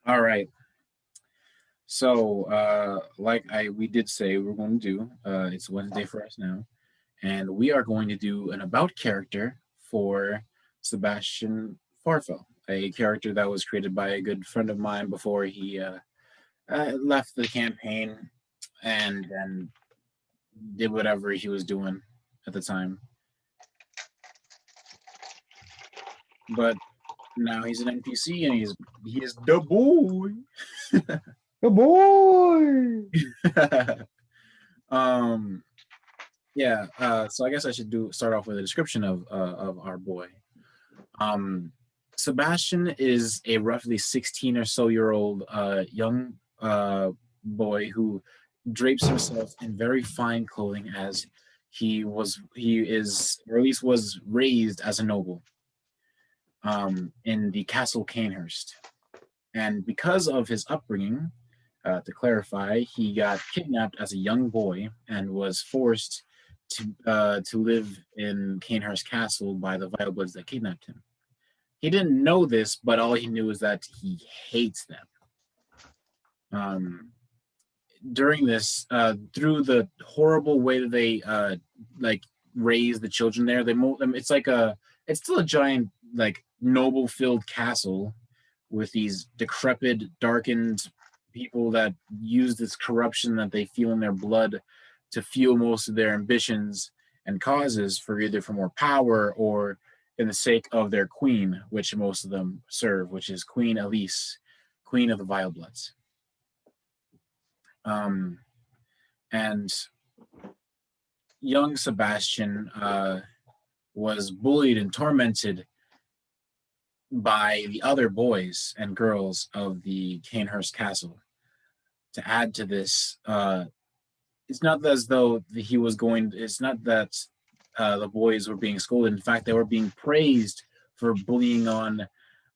All right. So, like we did say we are going to do, it's Wednesday for us now, and we are going to do an about character for Sebastian Farfell, a character that was created by a good friend of mine before he left the campaign and then did whatever he was doing at the time. But now he's an NPC and he is the boy. Good boy. um Yeah, so I guess I should do start off with a description of our boy. Um, Sebastian is a roughly 16 or so year old young boy who drapes himself in very fine clothing as he is or at least was raised as a noble in the Castle Canehurst. And because of his upbringing, to clarify, he got kidnapped as a young boy and was forced to live in Canehurst Castle by the Vilebloods that kidnapped him. He didn't know this, but all he knew is that he hates them. Um, During this, through the horrible way that they like raise the children there, it's like it's still a giant like noble filled castle with these decrepit, darkened people that use this corruption that they feel in their blood to fuel most of their ambitions and causes for either for more power or in the sake of their queen, which most of them serve, which is Queen Elise, Queen of the Vile Bloods. Um, and young Sebastian was bullied and tormented by the other boys and girls of the Canehurst Castle. To add to this, it's not as though he was going. It's not that the boys were being scolded. In fact, they were being praised for bullying on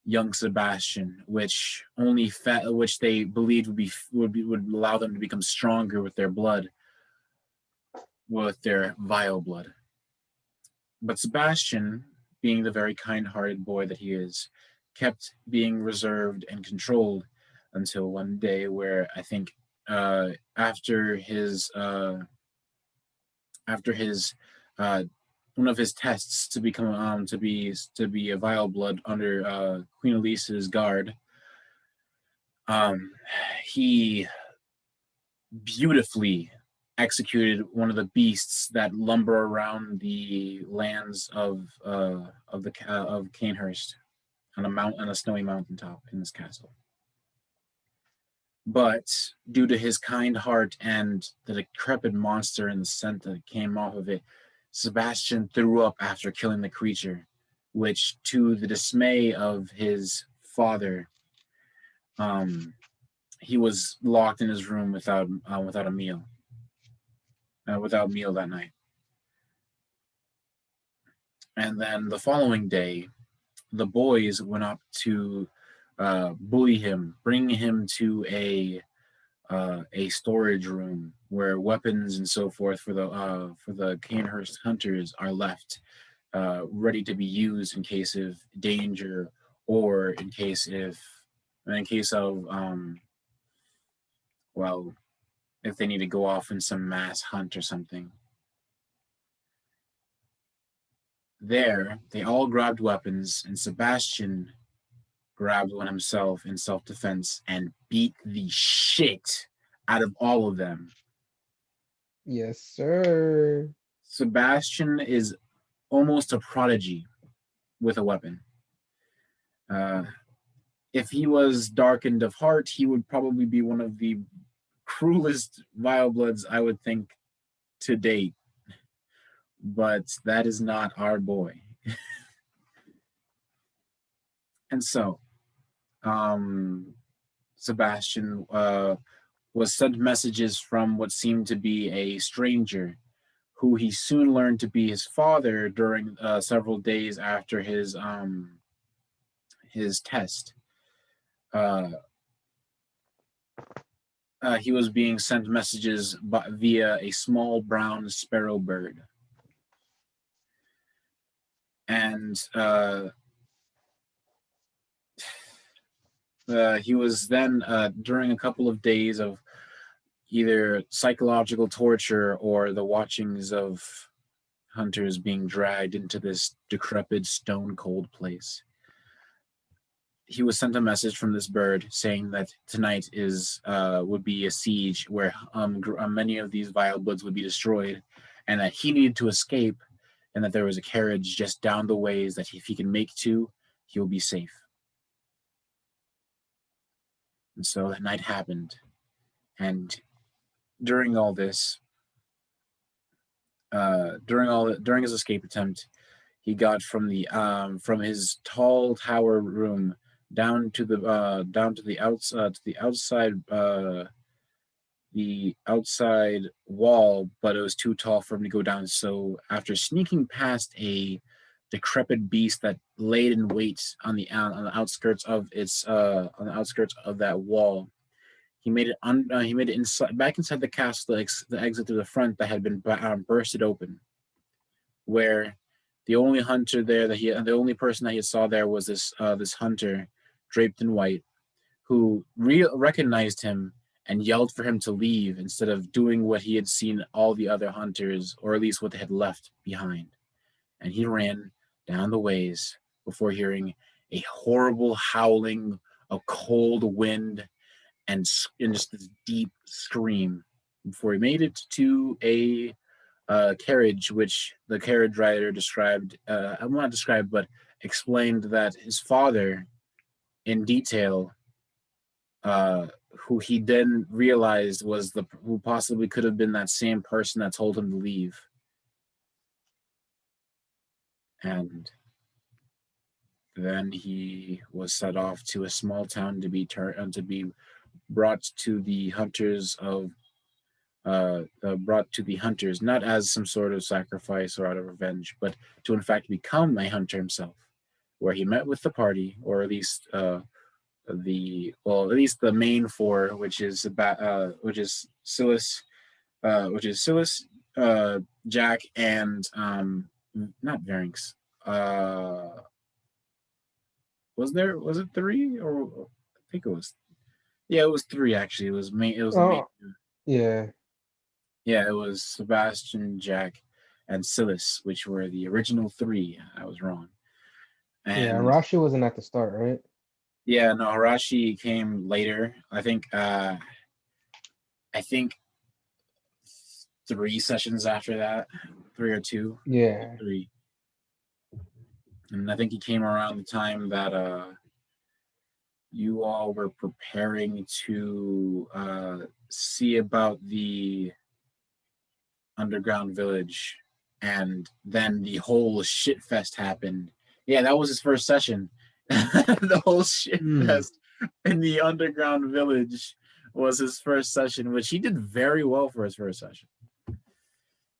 young Sebastian, which they believed would allow them to become stronger with their blood, with their vile blood. But Sebastian, being the very kind-hearted boy that he is, kept being reserved and controlled until one day where I think after his uh, one of his tests to become to be a vile blood under Queen Elise's guard, um, he beautifully executed one of the beasts that lumber around the lands of Canehurst on a snowy mountaintop in this castle. But due to his kind heart and the decrepit monster and the scent that came off of it, Sebastian threw up after killing the creature, which, to the dismay of his father, um, he was locked in his room without a meal, without meal that night. And then the following day, the boys went up to bully him, bring him to a storage room where weapons and so forth for the Canehurst hunters are left, ready to be used in case of danger or in case of well, if they need to go off in some mass hunt or something. There, they all grabbed weapons, and Sebastian grabbed one himself in self defense and beat the shit out of all of them. Yes, sir. Sebastian is almost a prodigy with a weapon. Uh, if he was darkened of heart, he would probably be one of the cruelest vile bloods I would think to date. But that is not our boy. And so, um, Sebastian was sent messages from what seemed to be a stranger, who he soon learned to be his father during several days after his test. Uh, he was being sent messages via a small brown sparrow bird, and He was then during a couple of days of either psychological torture or the watchings of hunters being dragged into this decrepit, stone cold place. He was sent a message from this bird saying that tonight is would be a siege where many of these vile bloods would be destroyed, and that he needed to escape, and that there was a carriage just down the ways that if he can make to, he will be safe. And so that night happened, and during all this, during his escape attempt, he got from his tall tower room down to the outside wall, but it was too tall for him to go down. So after sneaking past a decrepit beast that laid in wait on the outskirts of its on the outskirts of that wall, he made it inside back inside the castle, the exit through the front that had been bursted open, where the only person that he saw there was this hunter draped in white who recognized him and yelled for him to leave instead of doing what he had seen all the other hunters, or at least what they had left behind. And he ran down the ways before hearing a horrible howling, a cold wind, and just this deep scream before he made it to a carriage, which the carriage rider described, I'm not described, but explained that his father in detail, uh, who he then realized was who possibly could have been that same person that told him to leave. And then he was set off to a small town to be brought to the hunters of brought to the hunters, not as some sort of sacrifice or out of revenge, but to in fact become a hunter himself, where he met with the party, or at least at least the main four, which is Silas, Jack, and not Varynx. Uh, was it three, or I think it was, yeah, it was three actually. It was the main. Oh, yeah. Yeah, it was Sebastian, Jack, and Silas, which were the original three. I was wrong. Yeah, And Rashi wasn't at the start, right? yeah, no, Harashi came later. I think 3 sessions after that, three or two, Yeah. three. And I think he came around the time that you all were preparing to see about the underground village, and then the whole shit fest happened. Yeah, that was his first session. The whole shit Hmm. fest in the underground village was his first session, which he did very well for his first session.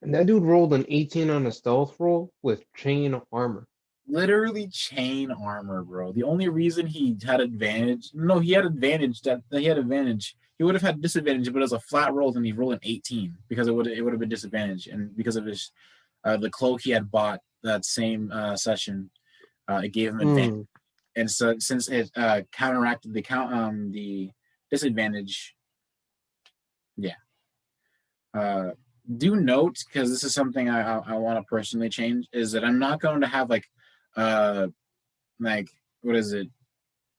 And that dude rolled an 18 on a stealth roll with chain armor. Literally chain armor, bro. The only reason he had advantage, no, he had advantage that he had advantage. He would have had disadvantage, but it was a flat roll, and he rolled an 18 because it would have been disadvantage, and because of his the cloak he had bought that same session, it gave him advantage. Hmm. And so since it counteracted the disadvantage, yeah. Uh, do note, because this is something I want to personally change, is that I'm not going to have uh like what is it,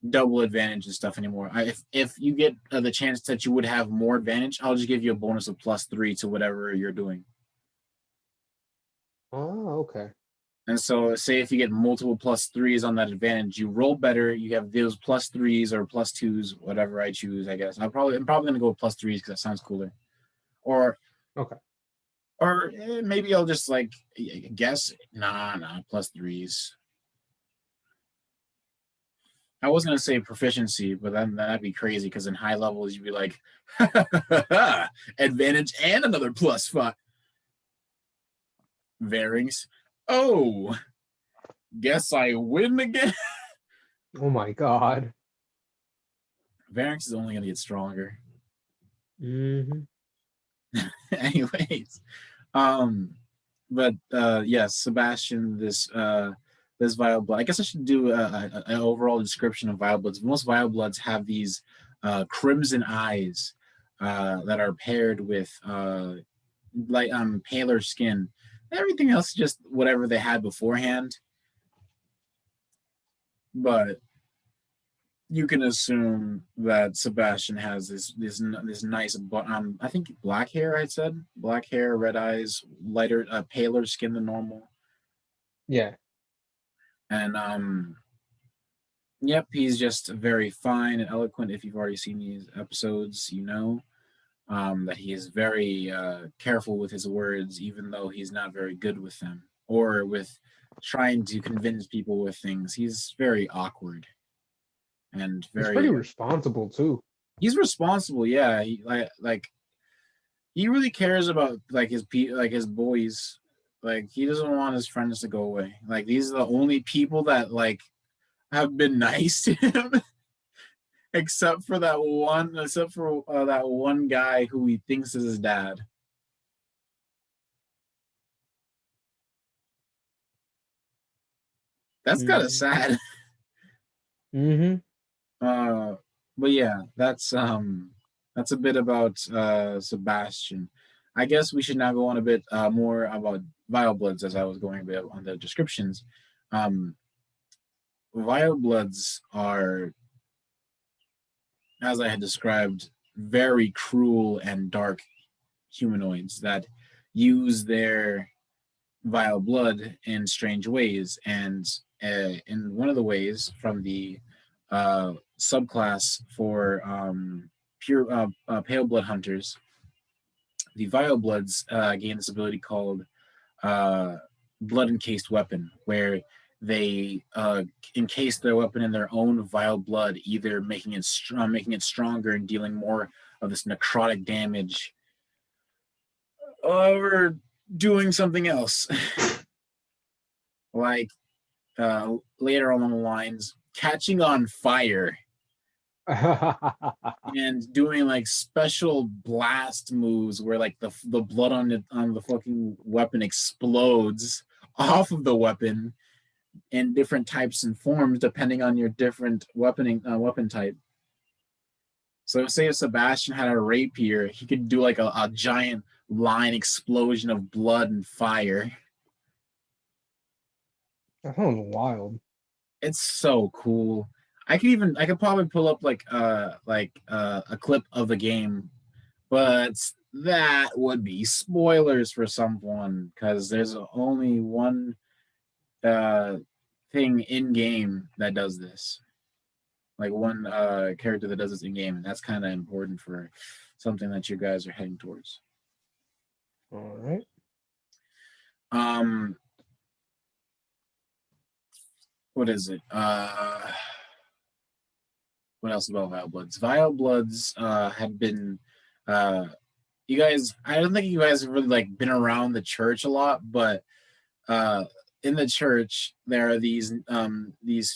double advantage and stuff anymore. If you get the chance that you would have more advantage, I'll just give you a bonus of +3 to whatever you're doing. Oh, okay. And so, say if you get multiple +3s on that advantage, you roll better. You have those +3s or +2s, whatever I choose. I guess I'm probably gonna go with +3s because that sounds cooler. Or Okay. maybe I'll just like guess. Nah, +3s. I was gonna say proficiency, but then that'd be crazy because in high levels you'd be like, advantage and another +5. Varings. Oh, guess I win again. Oh my god. Varings is only gonna get stronger. Hmm. Anyways, um, but yes, Sebastian, this Vile Blood. I guess I should do an overall description of Vile Bloods. Most Vile Bloods have these crimson eyes that are paired with like paler skin. Everything else is just whatever they had beforehand. But you can assume that Sebastian has this nice I think black hair. I said black hair, red eyes, lighter, paler skin than normal, Yeah. and yep, he's just very fine and eloquent. If you've already seen these episodes, you know that he is very careful with his words, even though he's not very good with them or with trying to convince people with things. He's very awkward and He's pretty very. responsible too. He's responsible, yeah. He like he really cares about like his boys. Like he doesn't want his friends to go away. Like these are the only people that like have been nice to him, except for that one guy who he thinks is his dad. That's kind of Mm-hmm. sad. Mm-hmm. Uh, but yeah, that's a bit about Sebastian. I guess we should now go on a bit more about Vile Bloods as I was going a bit on the descriptions. Um, Vile Bloods are, as I had described, very cruel and dark humanoids that use their vile blood in strange ways. And in one of the ways from the subclass for pure pale blood hunters, the vile bloods gain this ability called uh, blood encased weapon, where they encase their weapon in their own vile blood, either making it stronger and dealing more of this necrotic damage, or doing something else, like later along the lines, catching on fire and doing like special blast moves where like the blood on the fucking weapon explodes off of the weapon in different types and forms depending on your different weapon type. So say if Sebastian had a rapier, he could do like a giant line explosion of blood and fire. That sounds wild. It's so cool. I could probably pull up a clip of the game, but that would be spoilers for someone because there's only one uh thing in game that does this. Like one character that does this in game, and that's kind of important for something that you guys are heading towards. All right. Um, what is it? What else about Vile Bloods? Vile Bloods had been you guys. I don't think you guys have really like been around the church a lot, but uh, in the church there are these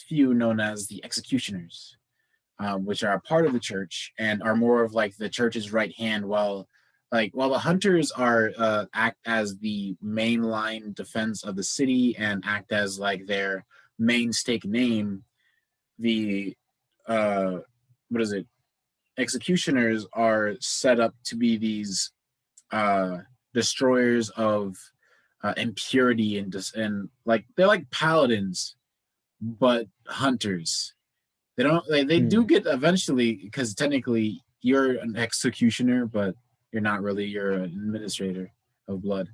few known as the executioners, which are a part of the church and are more of like the church's right hand, while the hunters are act as the mainline defense of the city and act as like their main stake name. The uh, what is it? Executioners are set up to be these uh, destroyers of impurity and like they're like paladins, but hunters. They do Hmm. get eventually because technically you're an executioner, but you're not really. You're an administrator of blood.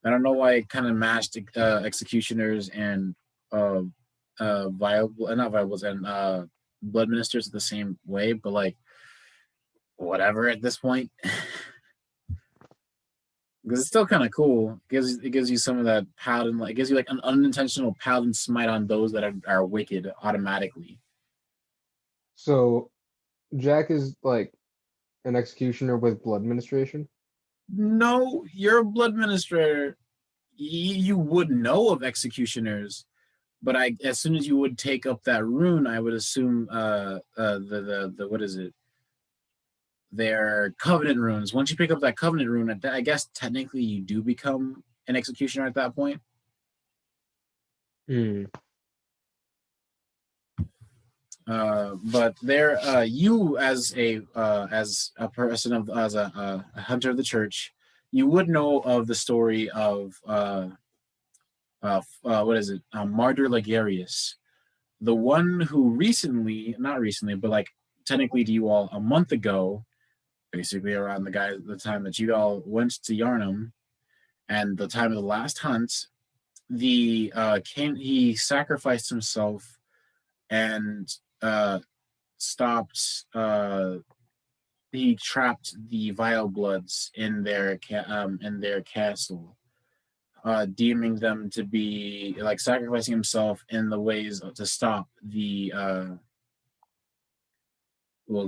I don't know why it kind of mashed executioners and uh viable not viables and blood ministers the same way, but like whatever at this point. Because it's still kind of cool. It gives you some of that paladin, like it gives you like an unintentional paladin smite on those that are wicked automatically. So Jack is like an executioner with blood administration. No, you're a blood minister. You would know of executioners, but I as soon as you would take up that rune, I would assume the what is it? Their covenant runes. Once you pick up that covenant rune, I guess technically you do become an executioner at that point. Hmm. But there, you as a person of as a hunter of the church, you would know of the story of what is it, Martyr Ligarius, the one who recently, not recently, but like technically to you all a month ago, basically around the time that you all went to Yarnum and the time of the last hunt, he sacrificed himself and stopped he trapped the Vile Bloods in their castle, deeming them to be like sacrificing himself in the ways to stop to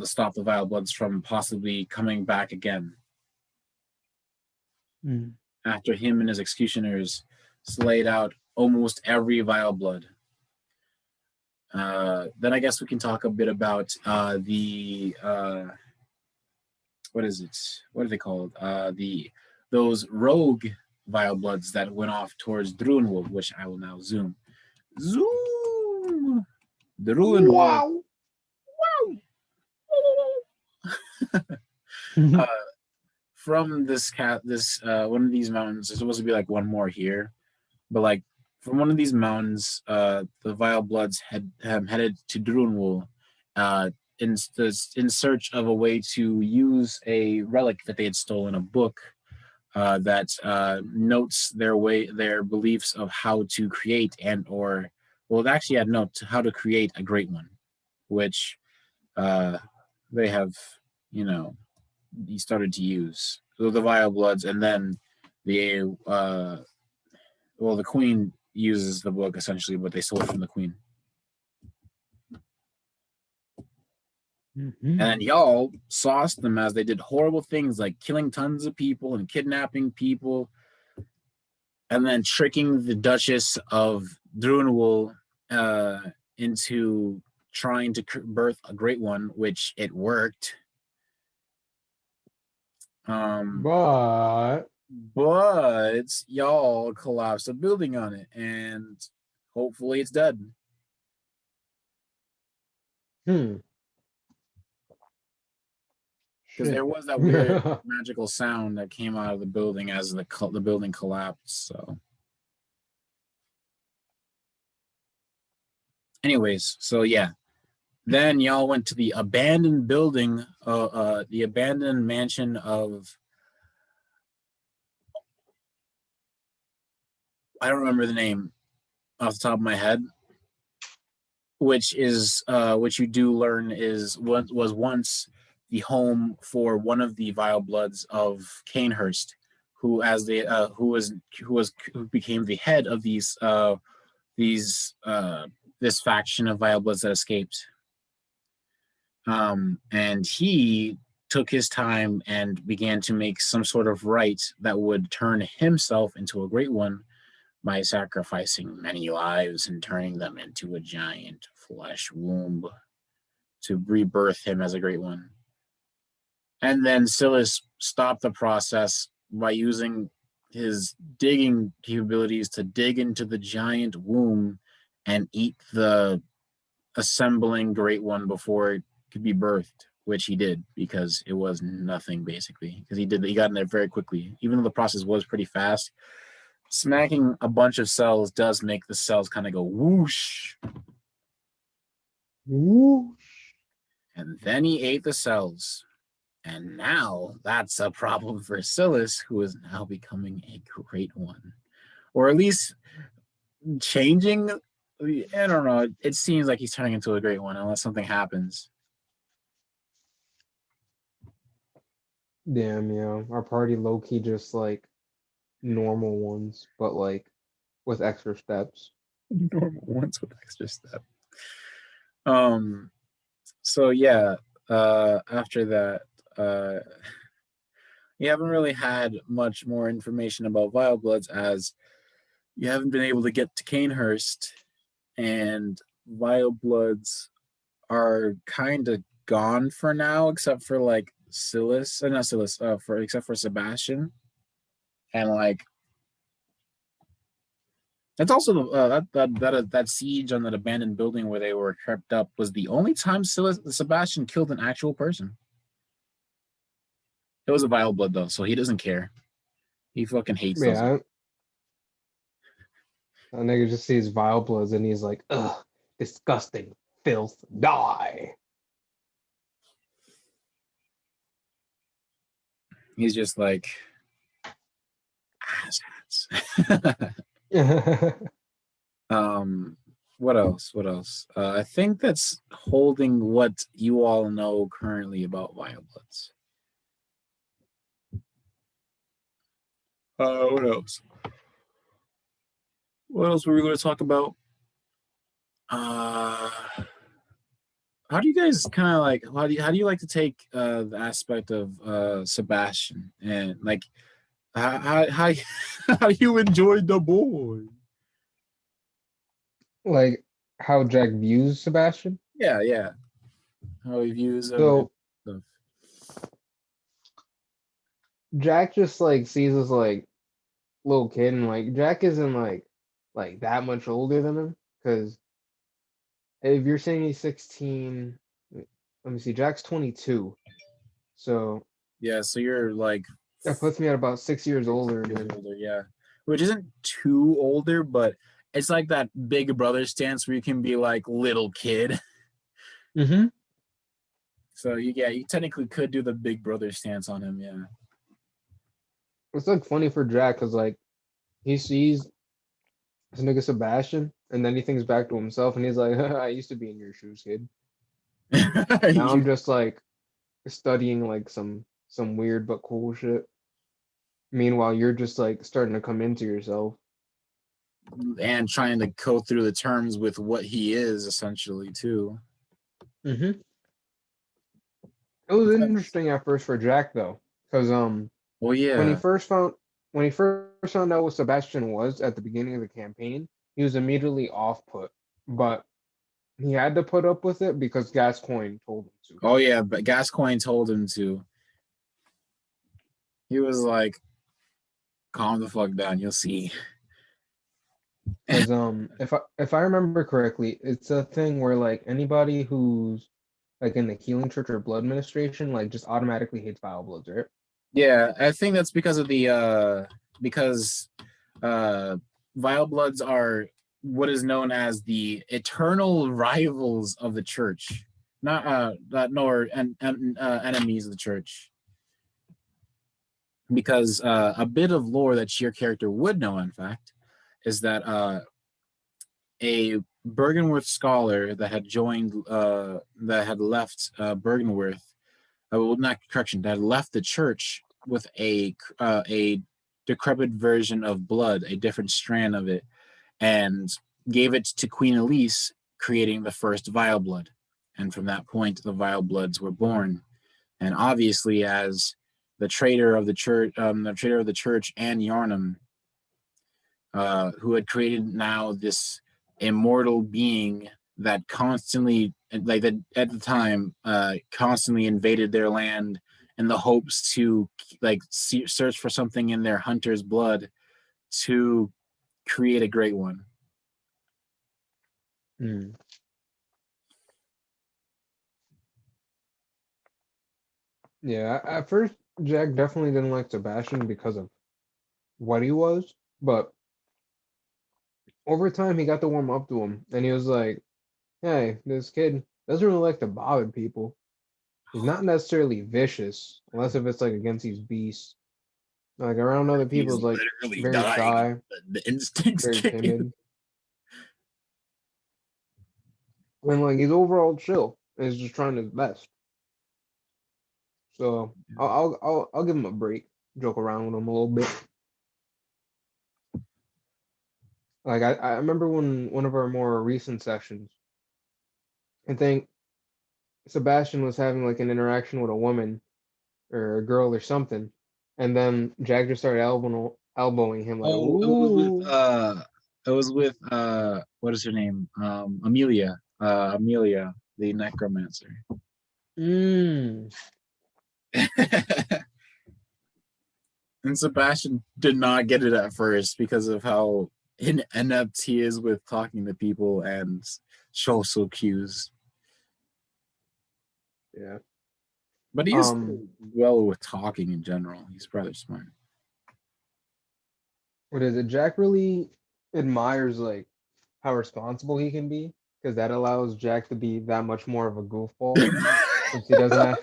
stop the Vile Bloods from possibly coming back again. Mm. After him and his executioners slayed out almost every Vile Blood. Then I guess we can talk a bit about the what is it? What are they called? Those rogue Vile Bloods that went off towards Druenwolf, which I will now zoom. Zoom. Druenwolf. Wow. uh, from this one of these mountains, there's supposed to be like one more here, but like from one of these mountains, the Vile Bloods had headed to Druenwolf, in search of a way to use a relic that they had stolen, a book that notes their beliefs of how to create it actually had notes how to create a great one, which they have, you know, he started to use. So the Vile Bloods, and then the Queen uses the book essentially, but they stole it from the Queen. Mm-hmm. And y'all sauced them as they did horrible things like killing tons of people and kidnapping people, and then tricking the Duchess of Druenwolf into trying to birth a great one, which it worked. But But y'all collapsed a building on it, and hopefully it's dead. Because there shit. was that weird magical sound that came out of the building as the building collapsed. So, anyways, so yeah, then y'all went to the abandoned building, the abandoned mansion of, I don't remember the name off the top of my head, which you do learn is what was once the home for one of the Vile Bloods of Canehurst, who became the head of these this faction of Vile Bloods that escaped. And he took his time and began to make some sort of rite that would turn himself into a great one by sacrificing many lives and turning them into a giant flesh womb to rebirth him as a great one. And then Silas stopped the process by using his digging capabilities to dig into the giant womb and eat the assembling great one before it could be birthed, which he did because it was nothing basically. Because he got in there very quickly, even though the process was pretty fast. Smacking a bunch of cells does make the cells kind of go whoosh. Whoosh. And then he ate the cells. And now that's a problem for Silas, who is now becoming a great one. Or at least changing. I don't know. It seems like he's turning into a great one unless something happens. Damn, yeah. Our party low key just like normal ones, but like with extra steps. Normal ones with extra step. So yeah, after that, you haven't really had much more information about Vile Bloods as you haven't been able to get to Canehurst, and Vile Bloods are kind of gone for now, except for like Silas, not Silas, except for Sebastian, and like That's also that siege on that abandoned building where they were crept up was the only time Sebastian killed an actual person. It was a vile blood though, so he doesn't care. He fucking hates those. Yeah, that nigga just sees vile bloods and he's like, ugh, disgusting, filth, die. He's just like asshats. um, what else? What else? I think that's holding what you all know currently about vile bloods. What else? What else were we going to talk about? Uh, how do you guys kind of like? How do you like to take the aspect of Sebastian and like how how you enjoyed the boy? Like how Jack views Sebastian. Yeah, yeah. How he views him and So stuff. Jack just like sees us like little kid and like Jack isn't like that much older than him because if you're saying he's 16, let me see, Jack's 22. So Yeah, so you're like that puts me at about 6 years older than years him. older, yeah. Which isn't too older, but it's like that big brother stance where you can be like little kid. Mm-hmm. So yeah, you technically could do the big brother stance on him, yeah. It's like funny for Jack because like he sees this nigga Sebastian and then he thinks back to himself and he's like, I used to be in your shoes, kid. Now I'm just like studying like some weird but cool shit. Meanwhile, you're just like starting to come into yourself. and trying to go through the terms with what he is essentially too. Mm-hmm. It was interesting at first for Jack though, because Well, when he yeah, first found when he first found out what Sebastian was at the beginning of the campaign, he was immediately off put, but he had to put up with it because Gascoigne told him to. oh yeah, but Gascoigne told him to. He was like, "Calm the fuck down, you'll see." Because if I remember correctly, it's a thing where like anybody who's like in the Healing Church or Blood Administration like just automatically hates Vile Bloods, right? Yeah, I think that's because of the because uh vile bloods are what is known as the eternal rivals of the church, not nor enemies of the church. Because a bit of lore that your character would know, in fact, is that a Bergenworth scholar that had joined, that had left Bergenworth, well, not correction, that had left the church with a decrepit version of blood, a different strand of it, and gave it to Queen Elise, creating the first Vile Blood. And from that point, the Vile Bloods were born. And obviously, as the traitor of the church, and Yarnum, who had created now this immortal being that constantly, like that at the time, constantly invaded their land in the hopes to like search for something in their hunter's blood to create a great one. Mm. Yeah, at first Jack definitely didn't like Sebastian because of what he was, but over time he got to warm up to him, and he was like, "Hey, this kid doesn't really like to bother people. He's not necessarily vicious, unless if it's like against these beasts. Like around other people, He's is like literally very dying. shy, The instincts very kick in. timid, and like he's overall chill. And he's just trying his best. So I'll give him a break, joke around with him a little bit. Like I remember when one of our more recent sessions, I think Sebastian was having like an interaction with a woman or a girl or something, and then Jack just started elbowing him like, Oh, it was with "Ooh, what is her name? Amelia. Amelia, the necromancer. mmm." And Sebastian did not get it at first because of how inept he is with talking to people and social cues. Yeah. But he is well with talking in general. He's rather smart. What is it? Jack really admires like how responsible he can be because that allows Jack to be that much more of a goofball since he doesn't have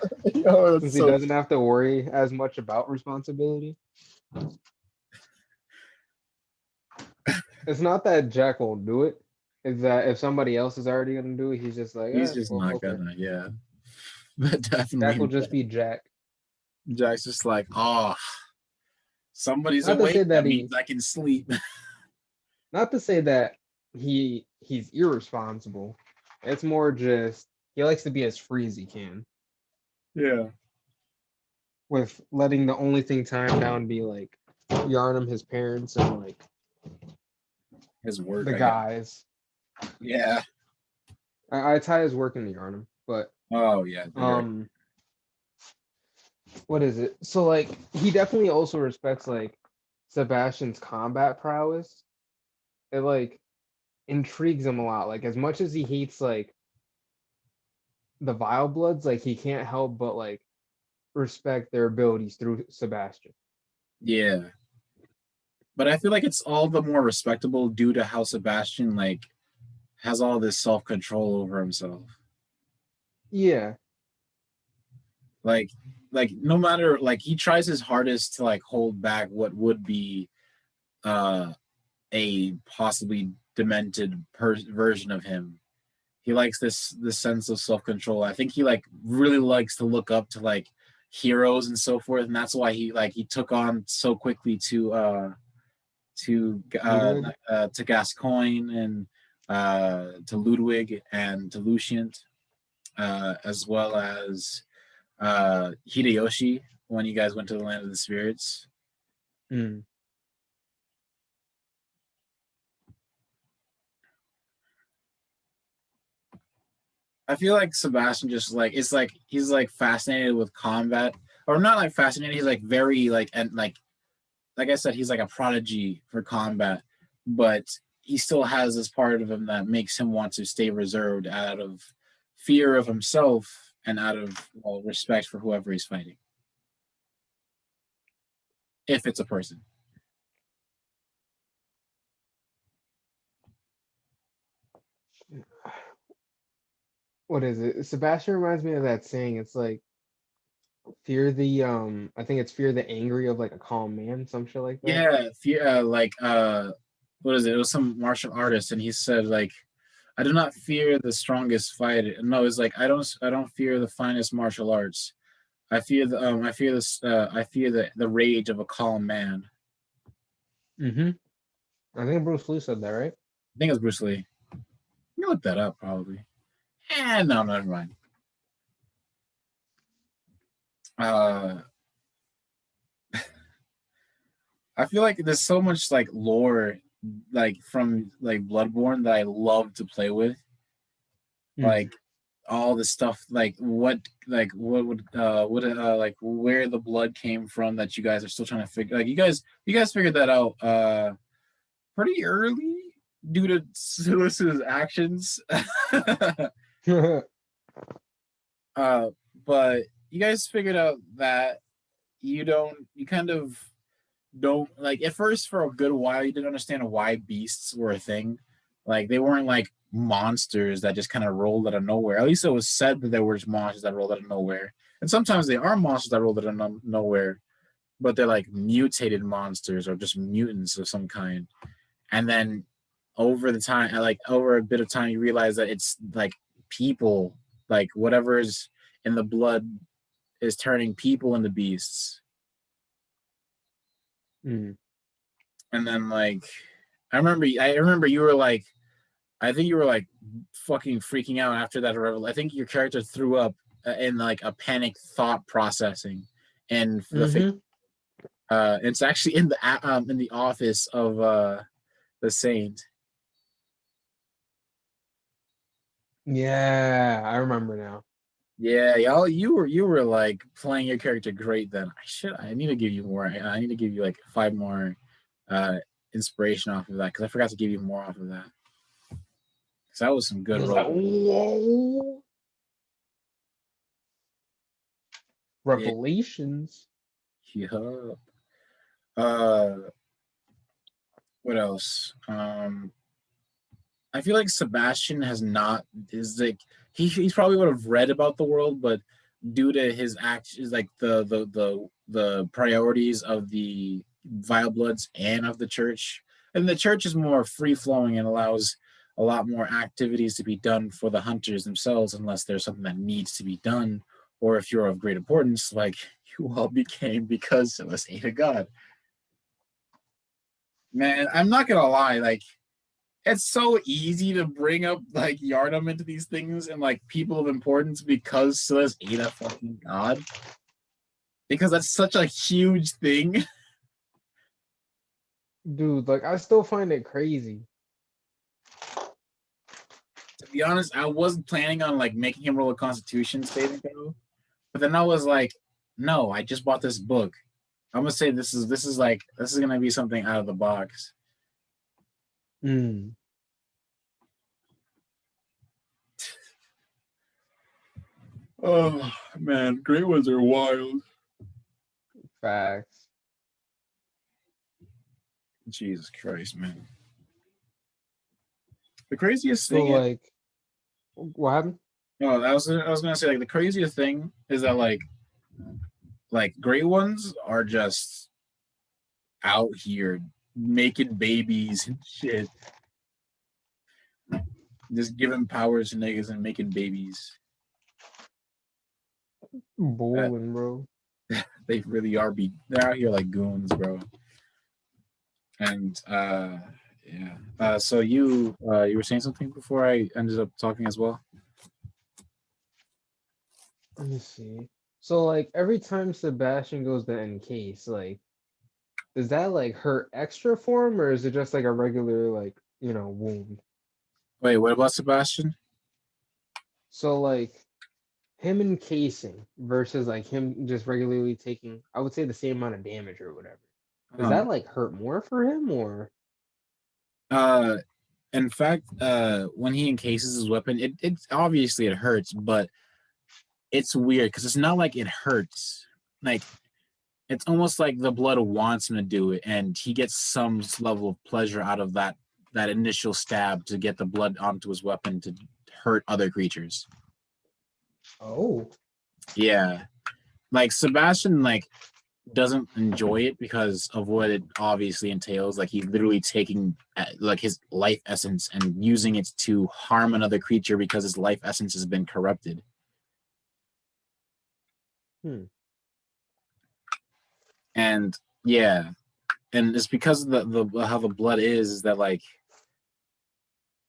Oh, that's since he so. doesn't have to worry as much about responsibility. It's not that Jack won't do it. It's that if somebody else is already gonna do it, he's just like, He's just well, not okay. gonna. Yeah, but Jack will definitely just be Jack. Jack's just like, oh, somebody's Not to say awake. that That means I can sleep. not to say that he's irresponsible. It's more just he likes to be as free as he can, Yeah, with letting the only thing time down be like Yarnum, his parents, and like his work, the I guess. guys. Yeah. I tie his work into Yarnum, but Oh yeah, they're very. um, what is it? So like he definitely also respects like Sebastian's combat prowess. It like intrigues him a lot. Like as much as he hates like the Vile Bloods, like he can't help but like respect their abilities through Sebastian. Yeah, but I feel like it's all the more respectable due to how Sebastian like has all this self control over himself. Yeah. Like, no matter like he tries his hardest to like hold back what would be uh a possibly demented version of him. He likes this sense of self control. I think he like really likes to look up to like heroes and so forth, and that's why he took on so quickly Ludwig. to Gascoigne and to Ludwig and to Lucient, as well as Hideyoshi when you guys went to the land of the spirits. Mm. I feel like Sebastian just like it's like he's like fascinated with combat, or not like fascinated. He's like very like and like I said, he's like a prodigy for combat, but he still has this part of him that makes him want to stay reserved out of fear of himself and out of respect for whoever he's fighting. If it's a person. What is it? Sebastian reminds me of that saying. It's like fear the I think it's fear the angry of like a calm man, some shit like that. Yeah, fear like what is it? It was some martial artist and he said like I do not fear the strongest fighter. No, it's like I don't fear the finest martial arts. I fear this I fear the rage of a calm man. Mm-hmm. I think Bruce Lee said that, right? I think it was Bruce Lee. You look that up probably. No, never mind. Uh, I feel like there's so much like lore, like from like Bloodborne that I love to play with. Mm. Like all the stuff, like what would like where the blood came from that you guys are still trying to figure. Like you guys figured that out pretty early due to Silas's actions. uh, but you guys figured out that you kind of don't like at first for a good while you didn't understand why beasts were a thing. Like they weren't like monsters that just kind of rolled out of nowhere. At least it was said that there were monsters that rolled out of nowhere. And sometimes they are monsters that rolled out of nowhere, but they're like mutated monsters or just mutants of some kind. And then over the time, like over a bit of time, you realize that it's like people, like whatever is in the blood is turning people into beasts. Mm. And then like I remember you were like I think you were like fucking freaking out after that revel. I think your character threw up in like a panic thought processing and Mm-hmm. it's actually in the office of the saint. Yeah, I remember now. Yeah, y'all, you were like playing your character great. Then I need to give you more. I need to give you like five more inspiration off of that because I forgot to give you more off of that. Because that was some good role. Whoa. Yeah. Revelations. Yeah. Uh, what else? I feel like Sebastian has not is like he's probably would have read about the world, but due to his actions, like the priorities of the Vile Bloods and of the church, and the church is more free flowing and allows a lot more activities to be done for the hunters themselves, unless there's something that needs to be done, or if you're of great importance, like you all became because of us ate a god. Man, I'm not gonna lie, like it's so easy to bring up like Yardum into these things and like people of importance because Silas ate a fucking god. Because that's such a huge thing. Dude, like I still find it crazy. To be honest, I wasn't planning on like making him roll a Constitution saving throw, but then I was like, no, I just bought this book. I'm gonna say this is gonna be something out of the box. Mm, Oh man, great ones are wild. facts. Jesus Christ, man. The craziest So thing is, like what happened? no, I was gonna say like the craziest thing is that like great ones are just out here making babies and shit. Just giving powers to niggas and making babies. Uh, Bowling, bro. they really are they're out here like goons, bro. And yeah. So you were saying something before I ended up talking as well? Let me see. So like every time Sebastian goes to encase, like does that like hurt extra for him, or is it just like a regular like wound? Wait, what about Sebastian? So like him encasing versus like him just regularly taking, I would say the same amount of damage or whatever. Does Huh. that like hurt more for him or? Uh in fact, when he encases his weapon, it obviously it hurts, but it's weird because it's not like it hurts. Like it's almost like the blood wants him to do it, and he gets some level of pleasure out of that initial stab to get the blood onto his weapon to hurt other creatures. Oh, Yeah, like Sebastian like doesn't enjoy it because of what it obviously entails. Like he's literally taking like his life essence and using it to harm another creature because his life essence has been corrupted. hmm. And yeah, and it's because of the how the blood is that like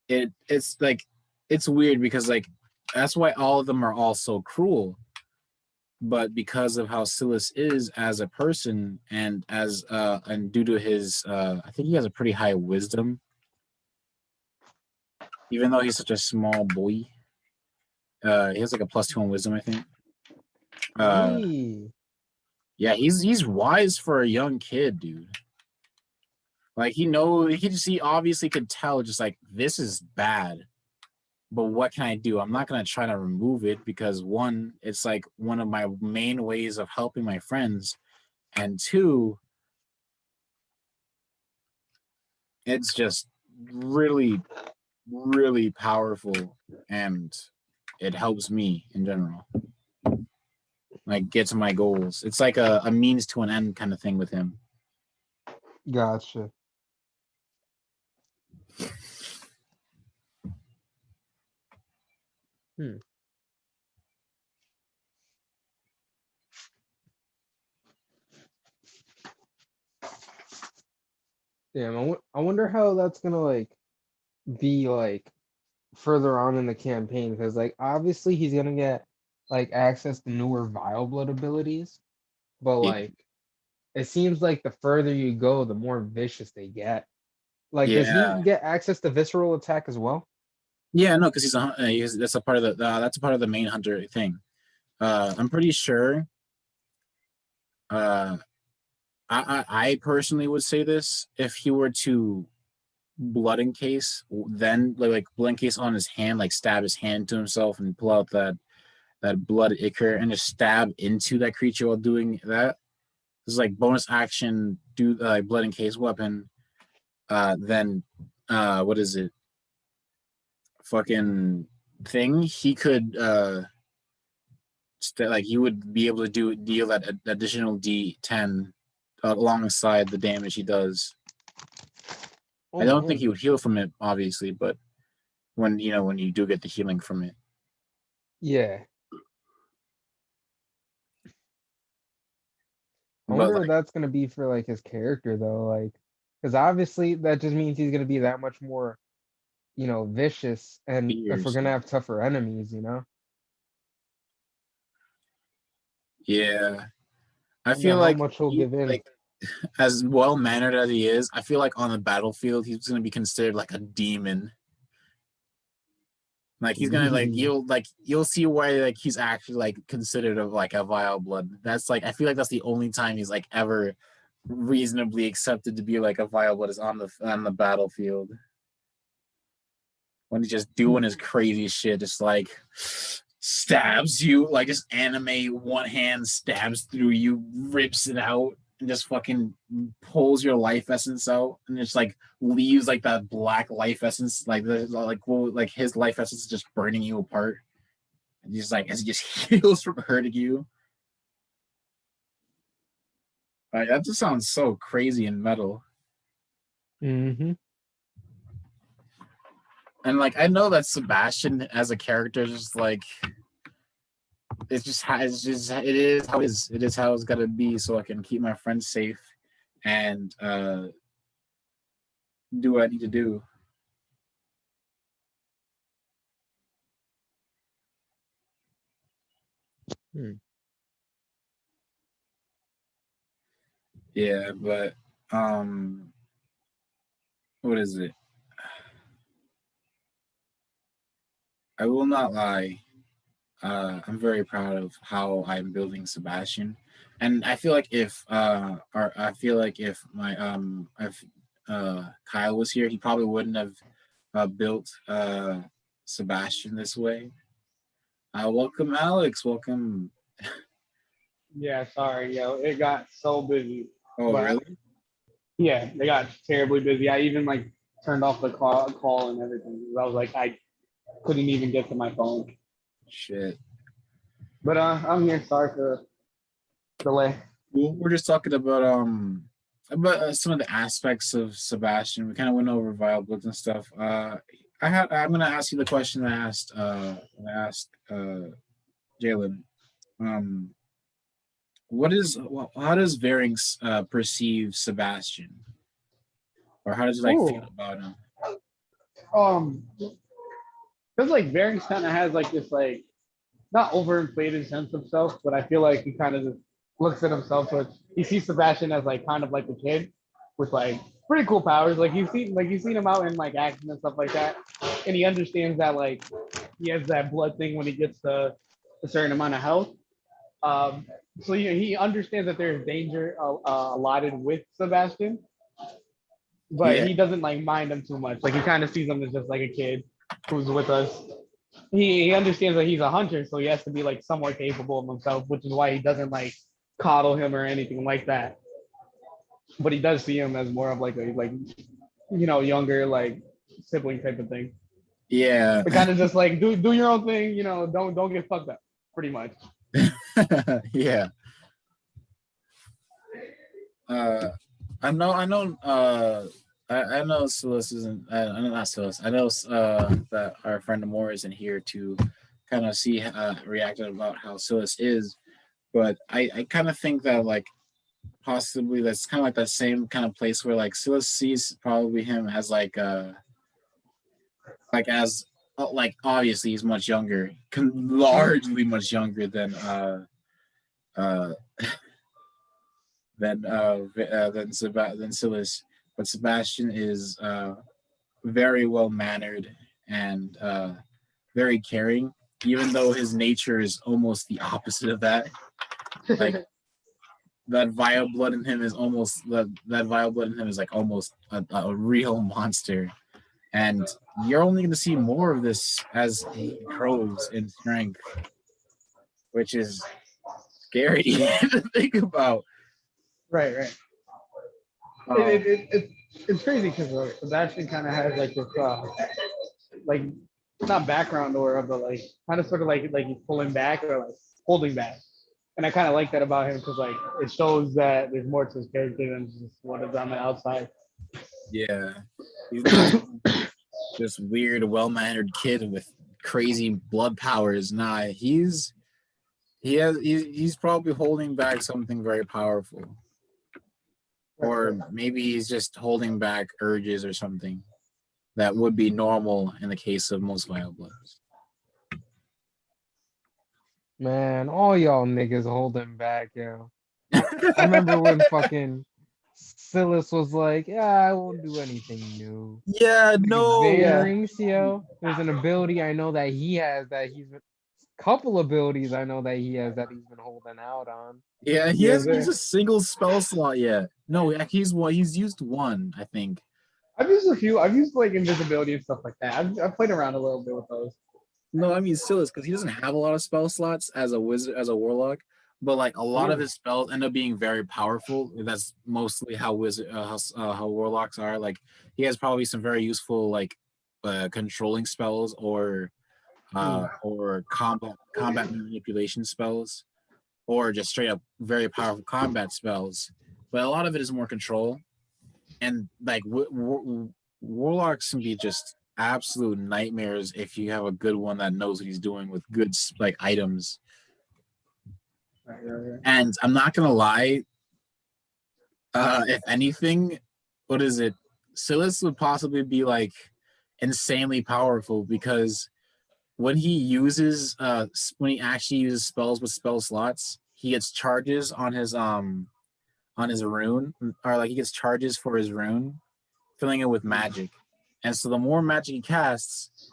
it's like it's weird because like that's why all of them are all so cruel, but because of how Silas is as a person and due to his I think he has a pretty high wisdom even though he's such a small boy. He has like a +2 in wisdom, I think. uh Hey. yeah, he's wise for a young kid, dude. Like he obviously could tell just like this is bad, but what can I do? I'm not gonna try to remove it because one, it's like one of my main ways of helping my friends, and two, it's just really, really powerful, and it helps me in general, like get to my goals. It's like a means to an end kind of thing with him. Gotcha. Hmm. Damn, I wonder how that's gonna like be like further on in the campaign because like obviously he's gonna get like access to newer vile blood abilities, but Yeah, like it seems like the further you go, the more vicious they get. Like, does he yeah, get access to visceral attack as well? yeah. No, because that's a part of that's a part of the main hunter thing. I'm pretty sure. Uh, I personally would say this: if he were to blood encase, then like blood encase on his hand, like stab his hand to himself and pull out that blood ichor and just stab into that creature while doing that. This is like bonus action, do blood encase weapon. Then what is it? Fucking thing. He could like he would be able to deal that additional D10 alongside the damage he does. I Oh don't think man. he would heal from it, obviously, but when when you do get the healing from it. Yeah. I But wonder what like that's gonna be for like his character though, like, because obviously that just means he's gonna be that much more, vicious, and if we're fears. gonna have tougher enemies. Yeah. I Wonder feel how like much he'll he give in. like as well mannered as he is, I feel like on the battlefield he's gonna be considered like a demon. Like he's gonna like you'll see why like he's actually like considered of like a vile blood. That's like I feel like that's the only time he's like ever reasonably accepted to be like a vile blood is on the battlefield. When he's just doing his crazy shit, just like stabs you, like just anime one hand stabs through you, rips it out, and just fucking pulls your life essence out, and just like leaves like that black life essence, like his life essence is just burning you apart. And he's like as he just heals from hurting you. Like that just sounds so crazy and metal. Mm-hmm. And like I know that Sebastian as a character is just like it is how it is. It is how it's gotta be so I can keep my friends safe and do what I need to do. Hmm. Yeah, but um what is it? I will not lie. I'm very proud of how I'm building Sebastian. And I feel like if my if Kyle was here, he probably wouldn't have built Sebastian this way. Welcome Alex, welcome. Yeah, sorry, yo. It got so busy. Oh But really? yeah, they got terribly busy. I even like turned off the call and everything. I was like, I couldn't even get to my phone. Shit. But I'm here. Sorry for the delay. Well, we're just talking about some of the aspects of Sebastian. We kind of went over vial books and stuff. I'm gonna ask you the question I asked Jalen. Um, how does Varynx perceive Sebastian, or how does he like feel Ooh. about him? Um, because like Varys kind of has like this like not overinflated sense of self, but I feel like he kind of just looks at himself. So he sees Sebastian as like kind of like a kid with like pretty cool powers. Like you've seen him out in like action and stuff like that, and he understands that like he has that blood thing when he gets to a certain amount of health. Um, so he understands that there's danger allotted with Sebastian, but Yeah, he doesn't like mind him too much. Like he kind of sees him as just like a kid who's with us. He understands that he's a hunter, so he has to be like somewhat capable of himself, which is why he doesn't like coddle him or anything like that. But he does see him as more of like a younger like sibling type of thing. yeah, But kind of just like do your own thing, don't get fucked up, pretty much. yeah. Uh, I know Silas isn't. I know not Silas. I know that our friend Amore isn't here to kind of see reacted about how Silas is, but I kind of think that like possibly that's kind of like that same kind of place where like Silas sees probably him as like as like obviously he's much younger, largely much younger uh than Silas, but Sebastian is very well mannered and very caring, even though his nature is almost the opposite of that. Like that vile blood in him is almost that vile blood in him is like almost a real monster. And you're only going to see more of this as he grows in strength, which is scary to think about. Right, right. Um, It's crazy because Sebastian kind of has like this like not background or but like kind of sort of like he's pulling back or like holding back, and I kind of like that about him because like it shows that there's more to his character than just what is on the outside. yeah, he's not this weird, well-mannered kid with crazy blood powers. Nah, he's probably holding back something very powerful, or maybe he's just holding back urges or something that would be normal in the case of most vile bloods. Man, all y'all niggas holding back, yo. I remember when fucking Silas was like, "Yeah, I won't do anything new." Yeah, no. Yeah. Vaderings, yo. There's an ability I know that he has that he's couple abilities I know that he has that he's been holding out on. Yeah, he Yeah, hasn't used a single spell slot yet. No, he's used one, I think. I've used a few. I've used like invisibility and stuff like that. I've played around a little bit with those. No, I mean Silas, because he doesn't have a lot of spell slots as a wizard, as a warlock. But like a lot of his spells end up being very powerful. That's mostly how how warlocks are. Like he has probably some very useful like controlling spells or combat manipulation spells, or just straight up very powerful combat spells. But a lot of it is more control, and like warlocks can be just absolute nightmares if you have a good one that knows what he's doing with good like items. Right. And I'm not gonna lie, if anything, what is it? Silas would possibly be like insanely powerful because when he actually uses spells with spell slots, he gets charges on his rune, or like he gets charges for his rune, filling it with magic. And so the more magic he casts,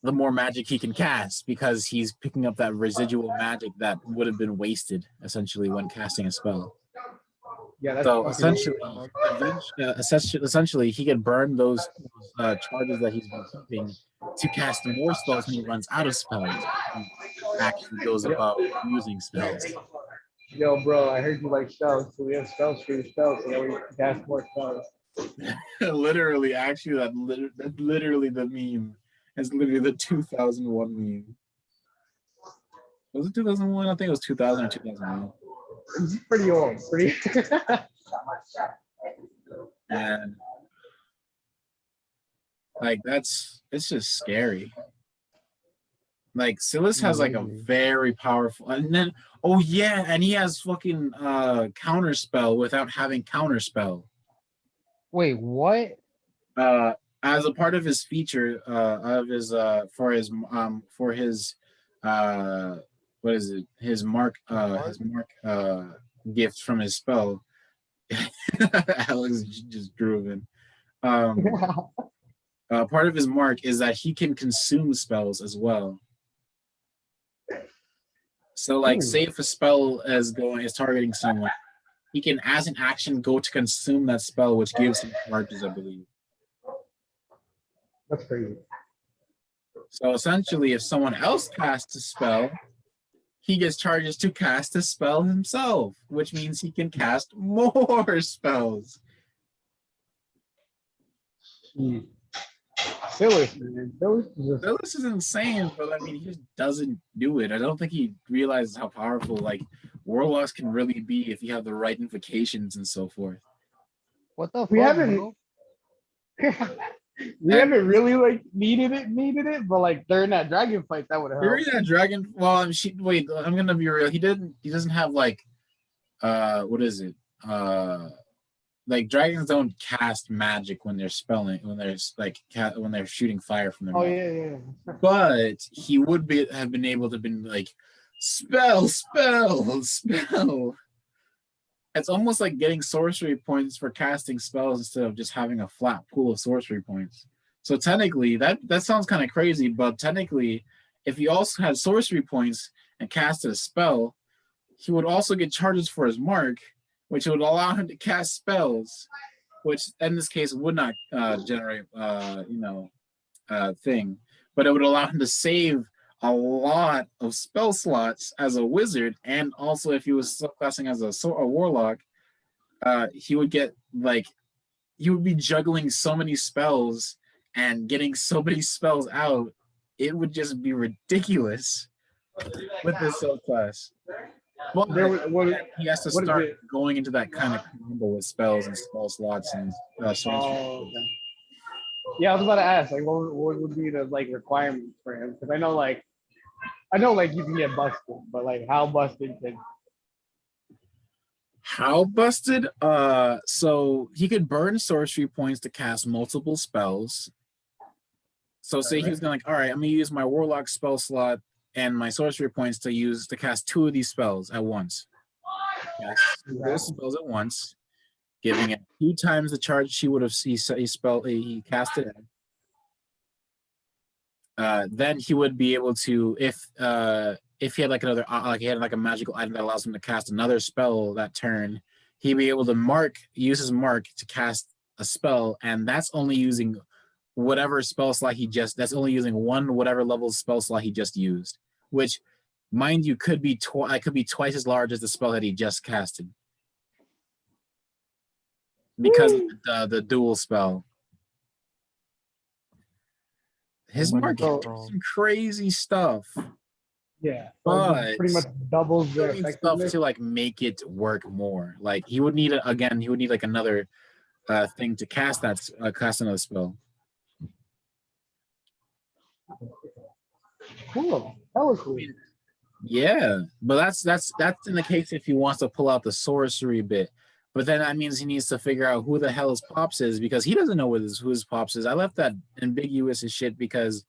the more magic he can cast because he's picking up that residual magic that would have been wasted essentially when casting a spell. Yeah, that's So fucking essentially, he can burn those charges that he's been keeping to cast more spells when he runs out of spells. He actually goes about using spells. Yo, bro, I heard you like spells, so we have spells for your spells, so that we can cast more spells. Literally, actually, that's literally the meme. It's literally the 2001 meme. Was it 2001? I think it was 2000 or 2001. It's pretty old. Pretty. And like it's just scary. Like Silas has like a very powerful, and then oh yeah, and he has fucking counterspell without having counterspell. Wait, what? As a part of his feature of his for his what is it, his mark gift from his spell. Alex just drew part of his mark is that he can consume spells as well. So like say if a spell is targeting someone, he can as an action go to consume that spell, which gives him charges, I believe. That's crazy. So essentially, if someone else casts a spell, he gets charges to cast a spell himself, which means he can cast more spells. Silas, man. Silas is insane, but I mean, he just doesn't do it. I don't think he realizes how powerful like warlocks can really be if you have the right invocations and so forth. What the fuck? We haven't. We haven't really like needed it, but like during that dragon fight, that would have helped. During that dragon, well, I'm gonna be real. He doesn't have like, what is it? Like dragons don't cast magic when they're when they're shooting fire from their mouth. Yeah. But he would have been able to been like spell. It's almost like getting sorcery points for casting spells instead of just having a flat pool of sorcery points. So technically, that sounds kind of crazy, but technically, if he also had sorcery points and casted a spell, he would also get charges for his mark, which would allow him to cast spells, which in this case would not generate, thing, but it would allow him to save a lot of spell slots as a wizard, and also if he was subclassing as a warlock, he would get like he would be juggling so many spells and getting so many spells out. It would just be ridiculous with this subclass. But he has to start going into that kind of combo with spells and spell slots and okay. Yeah, I was about to ask, like, what would be the like requirements for him? Because I know like you can get busted, but like how busted can? How busted? So he could burn sorcery points to cast multiple spells. So say he was gonna like, all right, I'm gonna use my warlock spell slot and my sorcery points to cast 2 of these spells at once. Cast 2 of those spells at once, giving it 2 times the charge he would have he casted in. Then he would be able to, if he had like another, like he had like a magical item that allows him to cast another spell that turn, he'd be able to use his mark to cast a spell, and that's only using whatever spell slot that's only using one whatever level spell slot he just used, which, mind you, could be twice as large as the spell that he just casted because of the dual spell. His mark can do some crazy stuff. Yeah, but pretty much doubles the stuff to like make it work more. Like he would need like another thing to cast another spell. Cool. That was cool. Yeah, but that's in the case if he wants to pull out the sorcery bit. But then that means he needs to figure out who the hell his pops is, because he doesn't know who his pops is. I left that ambiguous as shit because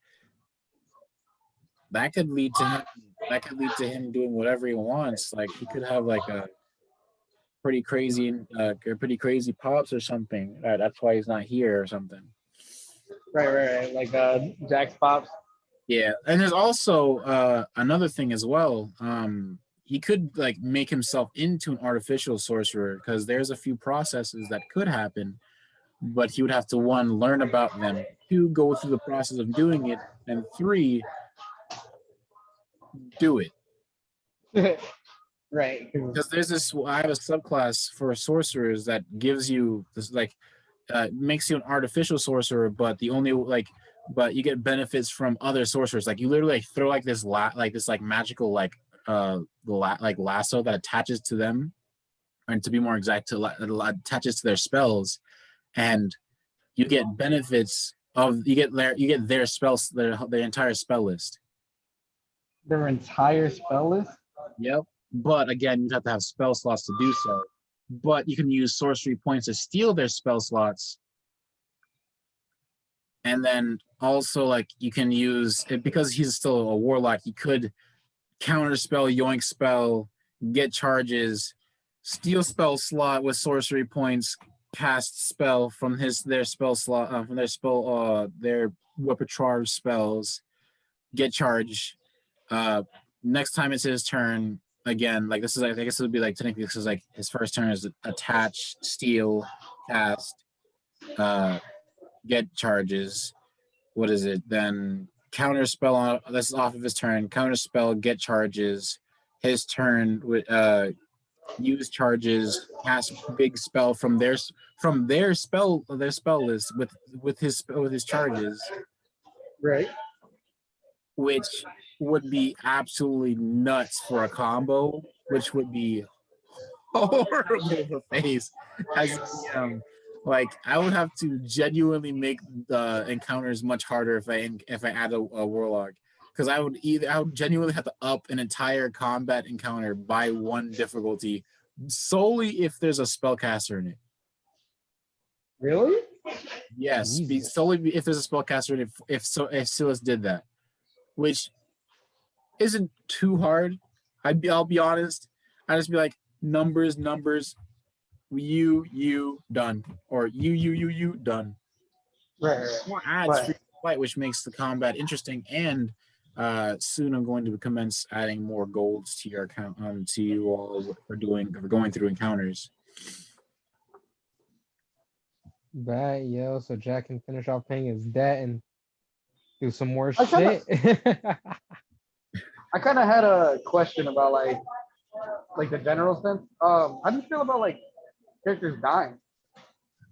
that could lead to him doing whatever he wants. Like he could have like a pretty crazy pops or something. That's why he's not here or something. Right. Like Jack's pops. Yeah, and there's also another thing as well. He could like make himself into an artificial sorcerer, because there's a few processes that could happen, but he would have to, 1, learn about them, 2, go through the process of doing it, and 3, do it. Right. Because I have a subclass for sorcerers that gives you this like makes you an artificial sorcerer, but but you get benefits from other sorcerers. Like you literally like, throw like this magical lasso that attaches to them, and to be more exact, attaches to their spells, and you get benefits you get their spells, their entire spell list. Their entire spell list? Yep. But again, you'd have to have spell slots to do so. But you can use sorcery points to steal their spell slots. And then also, like, you can use it because he's still a warlock. He could counter spell, yoink spell, get charges, steal spell slot with sorcery points, cast spell from their spell slot, from their repertoire spells, get charge. Next time it's his turn again. Like this is, I guess it would be like technically this is like his first turn is attach, steal, cast, get charges. What is it? Then counter spell on this is off of his turn. Counter spell, get charges. His turn with use charges, cast big spell from their spell list with his charges. Right. Which would be absolutely nuts for a combo, which would be horrible to face. As like I would have to genuinely make the encounters much harder if I add a warlock, because I would genuinely have to up an entire combat encounter by 1 difficulty solely if there's a spellcaster in it. Really? Yes, solely if there's a spellcaster in it. If Silas did that, which isn't too hard. I'll be honest. I just be like numbers, you done, or you done. Right. More adds free fight, which makes the combat interesting and soon I'm going to commence adding more golds to your account to you all for going through encounters. That, yo, so Jack can finish off paying his debt and do some more I kinda- shit. I kind of had a question about like the general sense. How do you feel about like characters dying?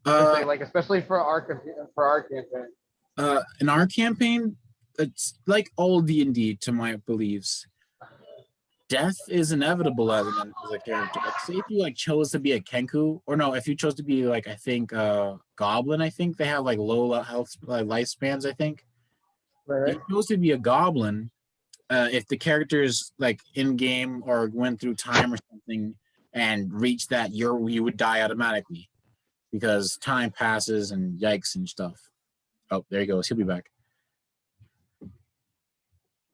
Uh, Especially for our campaign. in our campaign, it's like all D&D to my beliefs. Death is inevitable as a character. Like, say if you like chose to be a Kenku, or no, if you chose to be like I think Goblin, I think they have like low health lifespans. I think if Right. you chose to be a Goblin, if the characters like in game or went through time or something and reached that, you would die automatically because time passes and yikes and stuff. Oh, there he goes. He'll be back.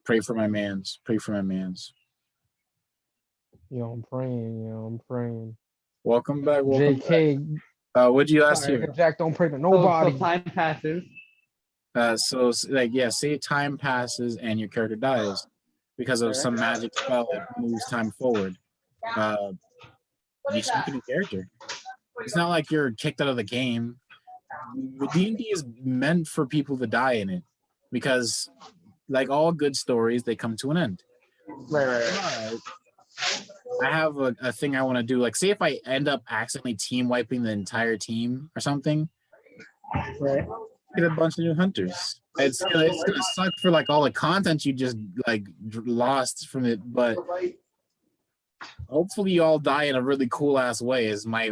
Pray for my mans. Pray for my mans. Yo, I'm praying. Yo, I'm praying. Welcome back. Welcome JK, back. What'd you ask sorry, here? Jack don't pray to So nobody. time passes. So like yeah, say time passes and your character dies because of some magic spell that moves time forward. You just make a new character. It's not like you're kicked out of the game. D&D is meant for people to die in it because, like all good stories, they come to an end. Right. But I have a thing I want to do. Like, say if I end up accidentally team wiping the entire team or something, Right. get a bunch of new hunters. It's gonna suck for like all the content you just like lost from it, but hopefully you all die in a really cool ass way. Is my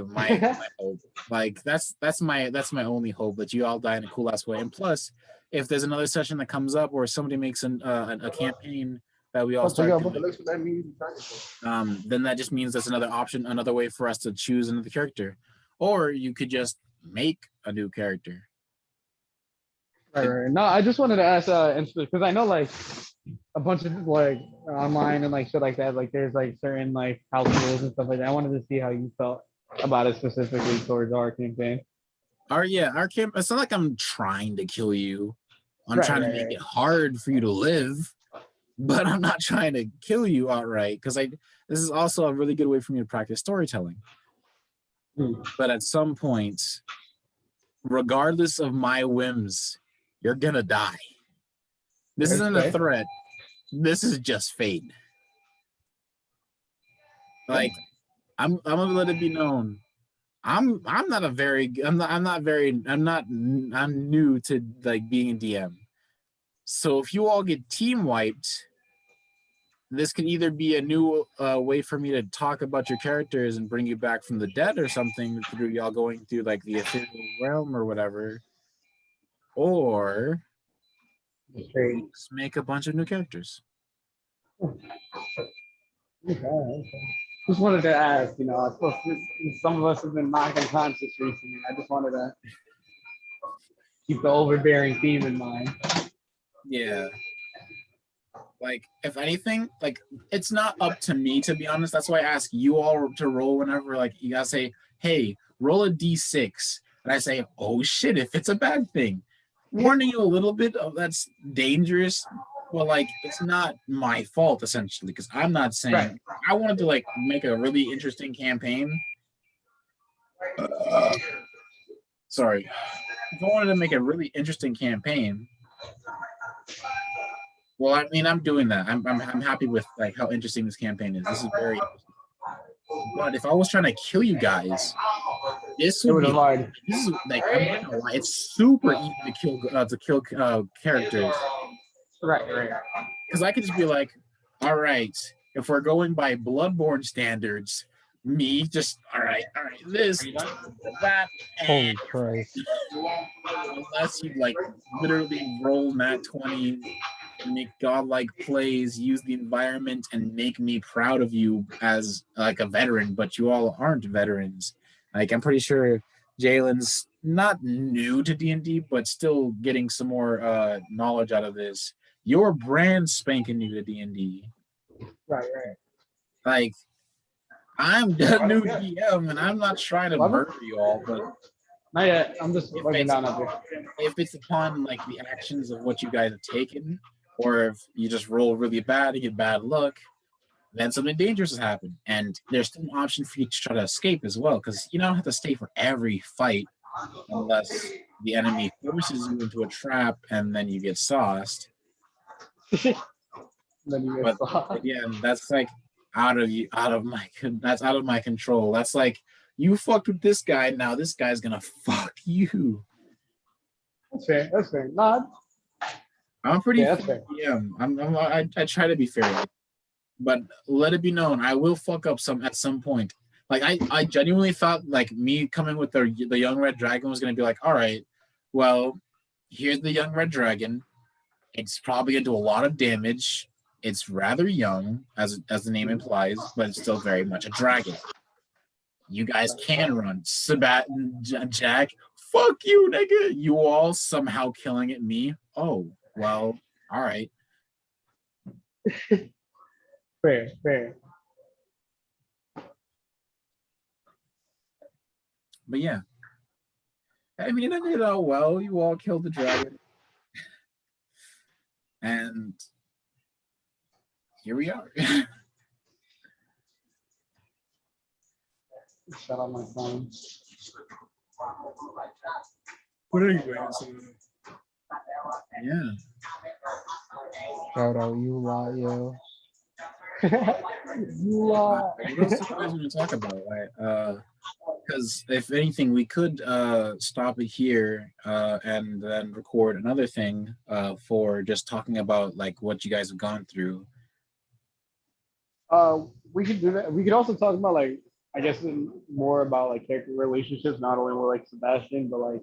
hope. Like that's my only hope, that you all die in a cool ass way. And plus, if there's another session that comes up or somebody makes a campaign that we all start doing, then that just means that's another option, another way for us to choose another character. Or you could just make a new character. Right. No, I just wanted to ask, because I know like a bunch of like online and like shit like that. Like there's like certain like house rules and stuff like that. I wanted to see how you felt about it specifically towards our campaign. Our camp. It's not like I'm trying to kill you. I'm Right, trying to right, make right. it hard for you to live, but I'm not trying to kill you outright because this is also a really good way for me to practice storytelling. But at some point, regardless of my whims, you're gonna die. This isn't a threat. This is just fate. Like I'm gonna let it be known. I'm new to like being a DM. So if you all get team wiped, this could either be a new way for me to talk about your characters and bring you back from the dead or something through y'all going through like the ethereal realm or whatever, or just make a bunch of new characters. Okay. Just wanted to ask, some of us have been not unconscious recently. I just wanted to keep the overbearing theme in mind. Yeah. Like, if anything, like, it's not up to me, to be honest. That's why I ask you all to roll whenever, like, you gotta say, hey, roll a d6. And I say, oh shit, if it's a bad thing. Warning you a little bit of that's dangerous, but, like, it's not my fault, essentially, because I'm not saying, Right. I wanted to, like, make a really interesting campaign. Sorry. If I wanted to make a really interesting campaign, well, I mean, I'm doing that. I'm happy with like how interesting this campaign is. This is very interesting. But if I was trying to kill you guys, this would be this is like I'm not gonna lie, it's super easy to kill characters. Right. Because I could just be like, all right, if we're going by Bloodborne standards, me just all right, this, that, Holy and Christ. unless you like literally roll nat 20, make godlike plays, use the environment, and make me proud of you as like a veteran, but you all aren't veterans. Like I'm pretty sure Jalen's not new to D&D, but still getting some more knowledge out of this. You're brand spanking new to D&D. Right. Like I'm the new DM, and I'm not trying to murder you all, but not yet. I'm just looking down up here. if it's upon like the actions of what you guys have taken, or if you just roll really bad and get bad luck, then something dangerous has happened. And there's still an option for you to try to escape as well, because you don't have to stay for every fight unless the enemy forces you into a trap and then you get sauced. Then you But get saw. again, that's like that's out of my control. That's like you fucked with this guy, now this guy's gonna fuck you. That's fair. That's fair. Nah, I'm pretty yeah, that's fair. fair. Yeah, I try to be fair, but let it be known I will fuck up at some point. Like I genuinely thought like me coming with the young red dragon was gonna be like, all right, well, here's the young red dragon. It's probably gonna do a lot of damage. It's rather young, as the name implies, but it's still very much a dragon. You guys can run. Sebastian, Jack, fuck you, nigga. You all somehow killing at me. Oh, well, all right. Fair, fair. But yeah. I mean, it ended out well. You all killed the dragon. And here we are. Shut up my phone. But anyway, so, yeah. Shout out you lot, yo. You What else do you guys want to talk about? Because if anything, we could stop it here and then record another thing for just talking about like what you guys have gone through. we could do that. We could also talk about like I guess more about like character relationships, not only with like Sebastian, but like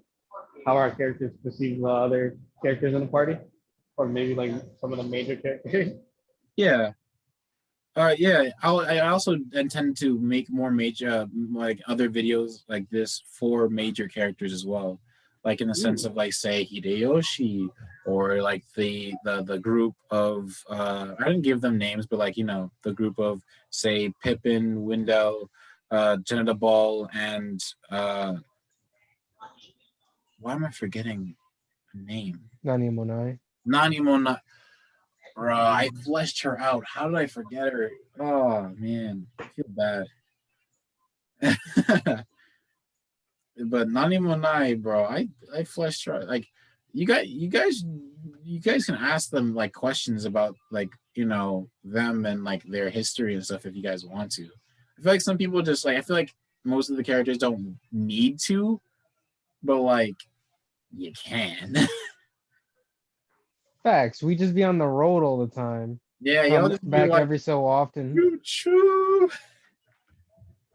how our characters perceive the other characters in the party, or maybe like some of the major characters. Yeah. Yeah. I also intend to make more major like other videos like this for major characters as well, like in the sense of like say Hideyoshi or like the group of I didn't give them names, but like the group of say Pippin, Wendell, Janetta Ball, and why am I forgetting a name? Nani Monai. Nani Mona. Bro, I fleshed her out. How did I forget her? Oh man, I feel bad. But Nani Monai, bro, I fleshed her out. Like you guys can ask them like questions about like them and like their history and stuff if you guys want to. I feel like some people just like I feel like most of the characters don't need to, but like you can. Facts. We just be on the road all the time. Yeah, y'all Come just be back like every so often. choo.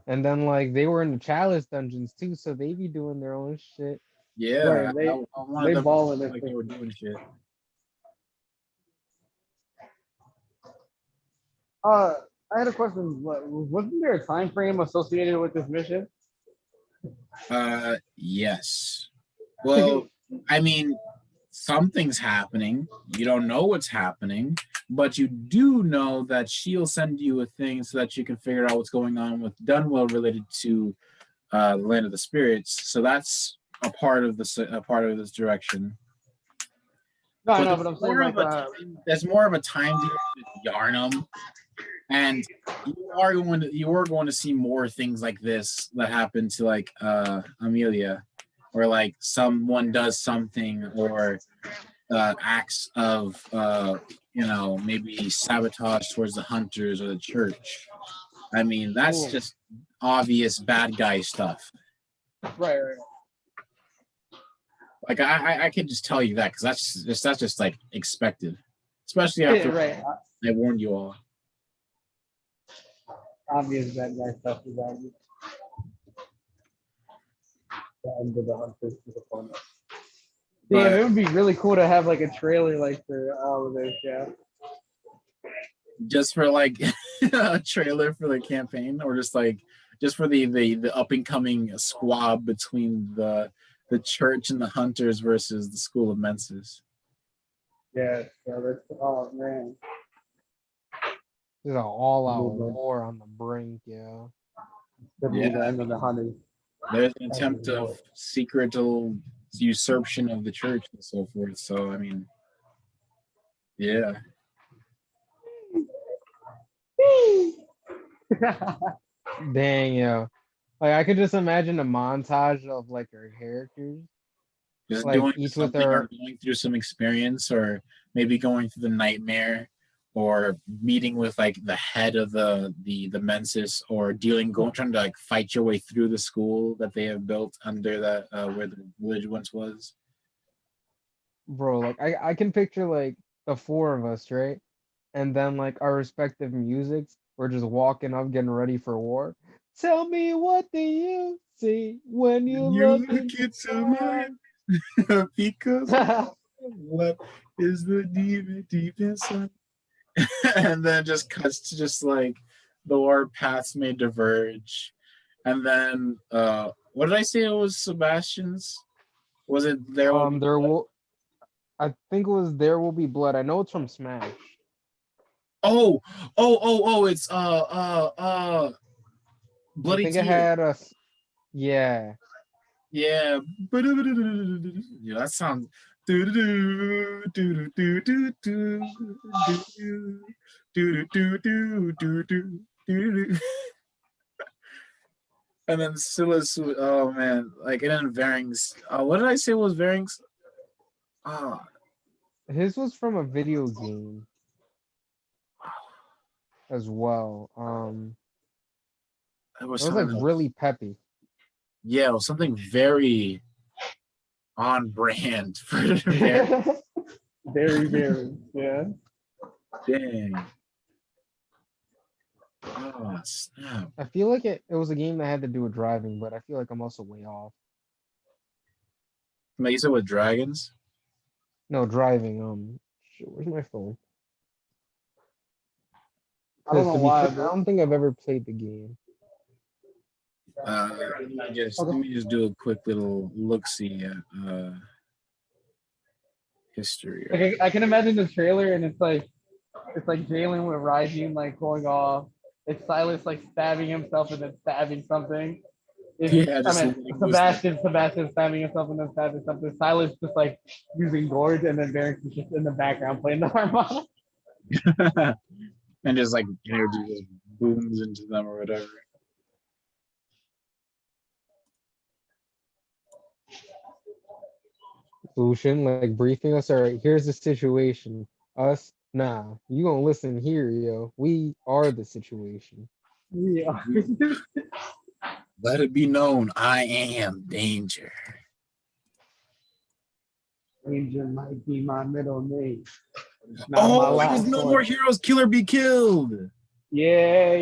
And then like they were in the chalice dungeons too, so they be doing their own shit. Yeah, Right, I wanted they them ball in to this like they thing. were doing shit. I had a question. Wasn't there a time frame associated with this mission? Yes. Well, I mean, something's happening. You don't know what's happening, but you do know that she'll send you a thing so that you can figure out what's going on with Dunwell related to the Land of the Spirits. So that's a part of this direction. No, I But know, but I'm saying like there's more of a time deal with Yarnum, and you are going to see more things like this that happen to like Amelia, where like someone does something or acts of maybe sabotage towards the hunters or the church. I mean, that's just obvious bad guy stuff. right. Like I can just tell you that because that's just like expected, especially after Right. I warned you all. Obvious bad guy stuff is obvious. The end of the hunters to the opponent. Damn, it would be really cool to have like a trailer like for all of this, yeah. Just for like a trailer for the campaign, or just for the up and coming squab between the church and the hunters versus the school of Menses. Yeah, that's oh man. There's an all-out war on the brink, yeah. Could be the end of the hunters. There's an attempt of secret usurpation of the church and so forth. So I mean, Yeah. Dang, yo. Like I could just imagine a montage of like her characters, Just like doing each with something or their going through some experience or maybe going through the nightmare or meeting with like the head of the mensis or trying to like fight your way through the school that they have built under that where the village once was. bro, like I can picture like the four of us, right? And then like our respective musics, we're just walking up, getting ready for war. Tell me what do you see when you You look look into into my my because eyes? what is the deep inside? And then just cuts to just like the our paths may diverge. And then what did I say it was Sebastian's? Was it There Will Be There Blood? will I think it was There Will Be Blood. I know it's from Smash. Oh, it's I Bloody think it Tears. had a yeah. Yeah. Yeah, that sounds do do do do do do do do do do do do do. And then Silas, oh man, like and then Varings. What did I say was Varings? Oh, His was from a video game as well. it It was was like something like really peppy. yeah, it was something very on brand for Varings. Very, very, yeah. Dang. Oh snap. I feel like it was a game that had to do with driving, but I feel like I'm also way off. Like you said with dragons. No, driving. Shit, where's my phone? I don't Because know to be why, fair, I but don't think I've ever played the game. Let me just do a quick little look see at history. like I can imagine the trailer and it's like Jalen with Ryzen like going off. It's Silas like stabbing himself and then stabbing something. It's Yeah, I just mean letting loose like Sebastian stabbing himself and then stabbing something. Silas just like using gourds and then Barrett is just in the background playing the harmonica. and just like energy just booms into them or whatever. Lucian, like briefing us. All right, here's the situation. Us, nah, you gonna listen here, yo. We are the situation. Yeah. Let it be known, I am danger. Danger might be my middle name. It's not my Oh, it was last No one. More Heroes, Killer Be Killed. Yeah.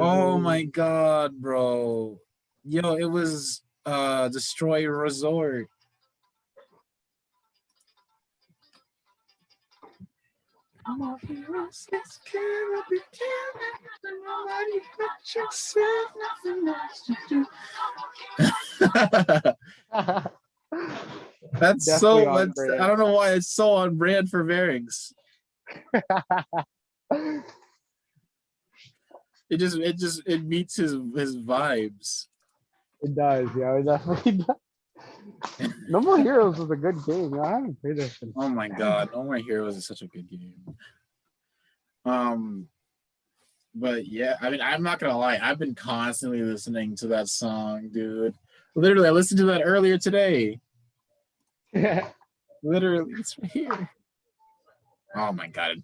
Oh my god, bro. Yo, it was Destroy Resort. Come on, heroes, let's kill be killed. Nobody but yourself, nothing else to do. That's Definitely so on that's I brand. don't know why it's so on brand for Varings. It meets his vibes. It does, yeah, it definitely does. No More Heroes was a good game. I haven't played it since. Oh my god, No More Heroes is such a good game. But yeah, I mean, I'm not gonna lie, I've been constantly listening to that song, dude. Literally, I listened to that earlier today. Literally, it's right here. Oh my god,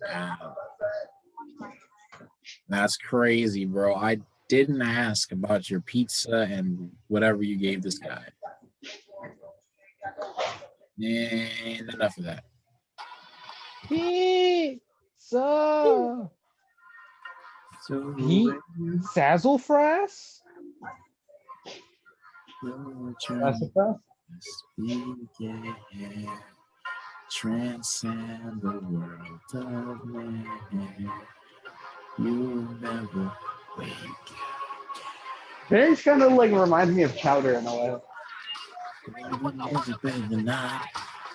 that's crazy, bro. I didn't ask about your pizza and whatever you gave this guy. And enough of that. Pizza. So Sazzlefrass? That's a fact. Transcend the world of man. You never wake. Very kind of like reminds me of Chowder in a way.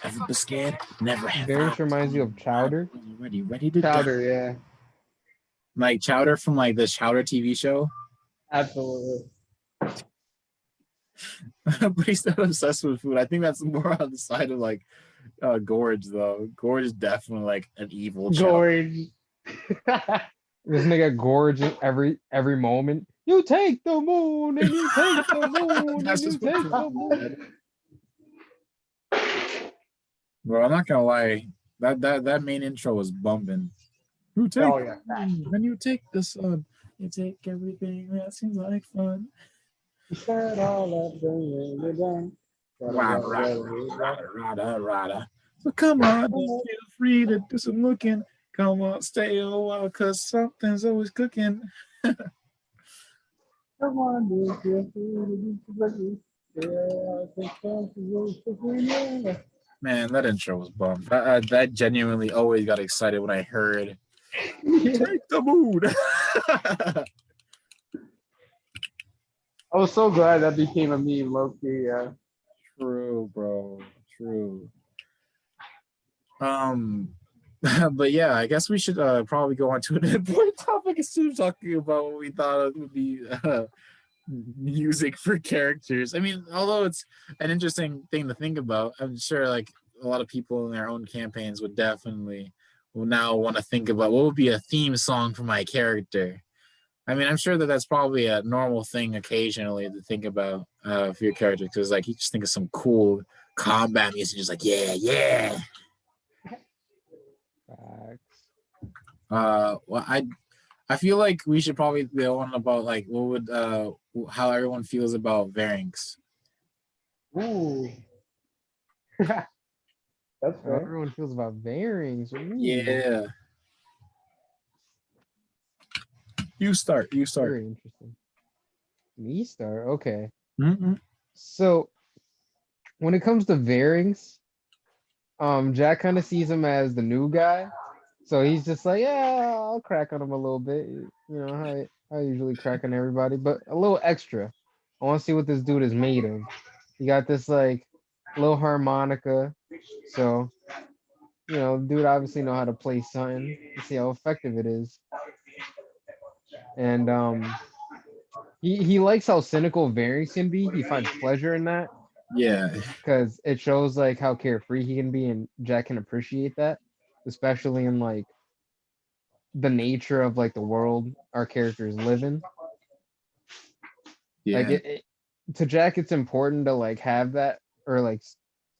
Ever been scared? Never have I. Various reminds you of Chowder. Ready to die. Chowder, yeah, Like Chowder from like the Chowder TV show. absolutely. But he's not obsessed with food. I think that's more on the side of like Gorge though. Gorge is definitely like an evil child. Gorge. This nigga gorgeous every moment. You take the moon and you take the moon That's and you just what's take in the my moon. head. Bro, I'm not gonna lie. That main intro was bumping. You take Oh yeah. the moon, and you take the sun. You take everything that seems like fun. He said all of the done. Rada, rada, rada, rada, rada. So come on, just feel free to do some looking. Come on, stay a while, cause something's always cooking. Come on, dude. Feel free to do some looking. Yeah, I think something's always cooking, yeah. Man, that intro was bummed. That genuinely always got excited when I heard "Take the mood." I was so glad that became a meme, low-key, yeah. True, bro. True. But yeah, I guess we should probably go on to an important topic instead of talking about what we thought would be music for characters. I mean, although it's an interesting thing to think about, I'm sure like a lot of people in their own campaigns would definitely will now want to think about what would be a theme song for my character. I mean, I'm sure that that's probably a normal thing occasionally to think about for your character because like you just think of some cool combat music, just like yeah, yeah. Facts. Well, I feel like we should probably go on about like what would how everyone feels about Varynx. Ooh. That's How fair. everyone feels about bearings. Ooh, Yeah. You start. You start. very interesting. Me start. Okay. Mm-mm. So when it comes to Varings, Jack kind of sees him as the new guy. So he's just like, yeah, I'll crack on him a little bit. You know, I usually crack on everybody, but a little extra. I want to see what this dude is made of. He got this like little harmonica. So, you know, dude obviously know how to play something. Let's see how effective it is. And he likes how cynical Varys can be. He finds pleasure in that Yeah. because it shows like how carefree he can be, and Jack can appreciate that, especially in like the nature of like the world our characters live in. Like Yeah. to Jack, it's important to like have that or like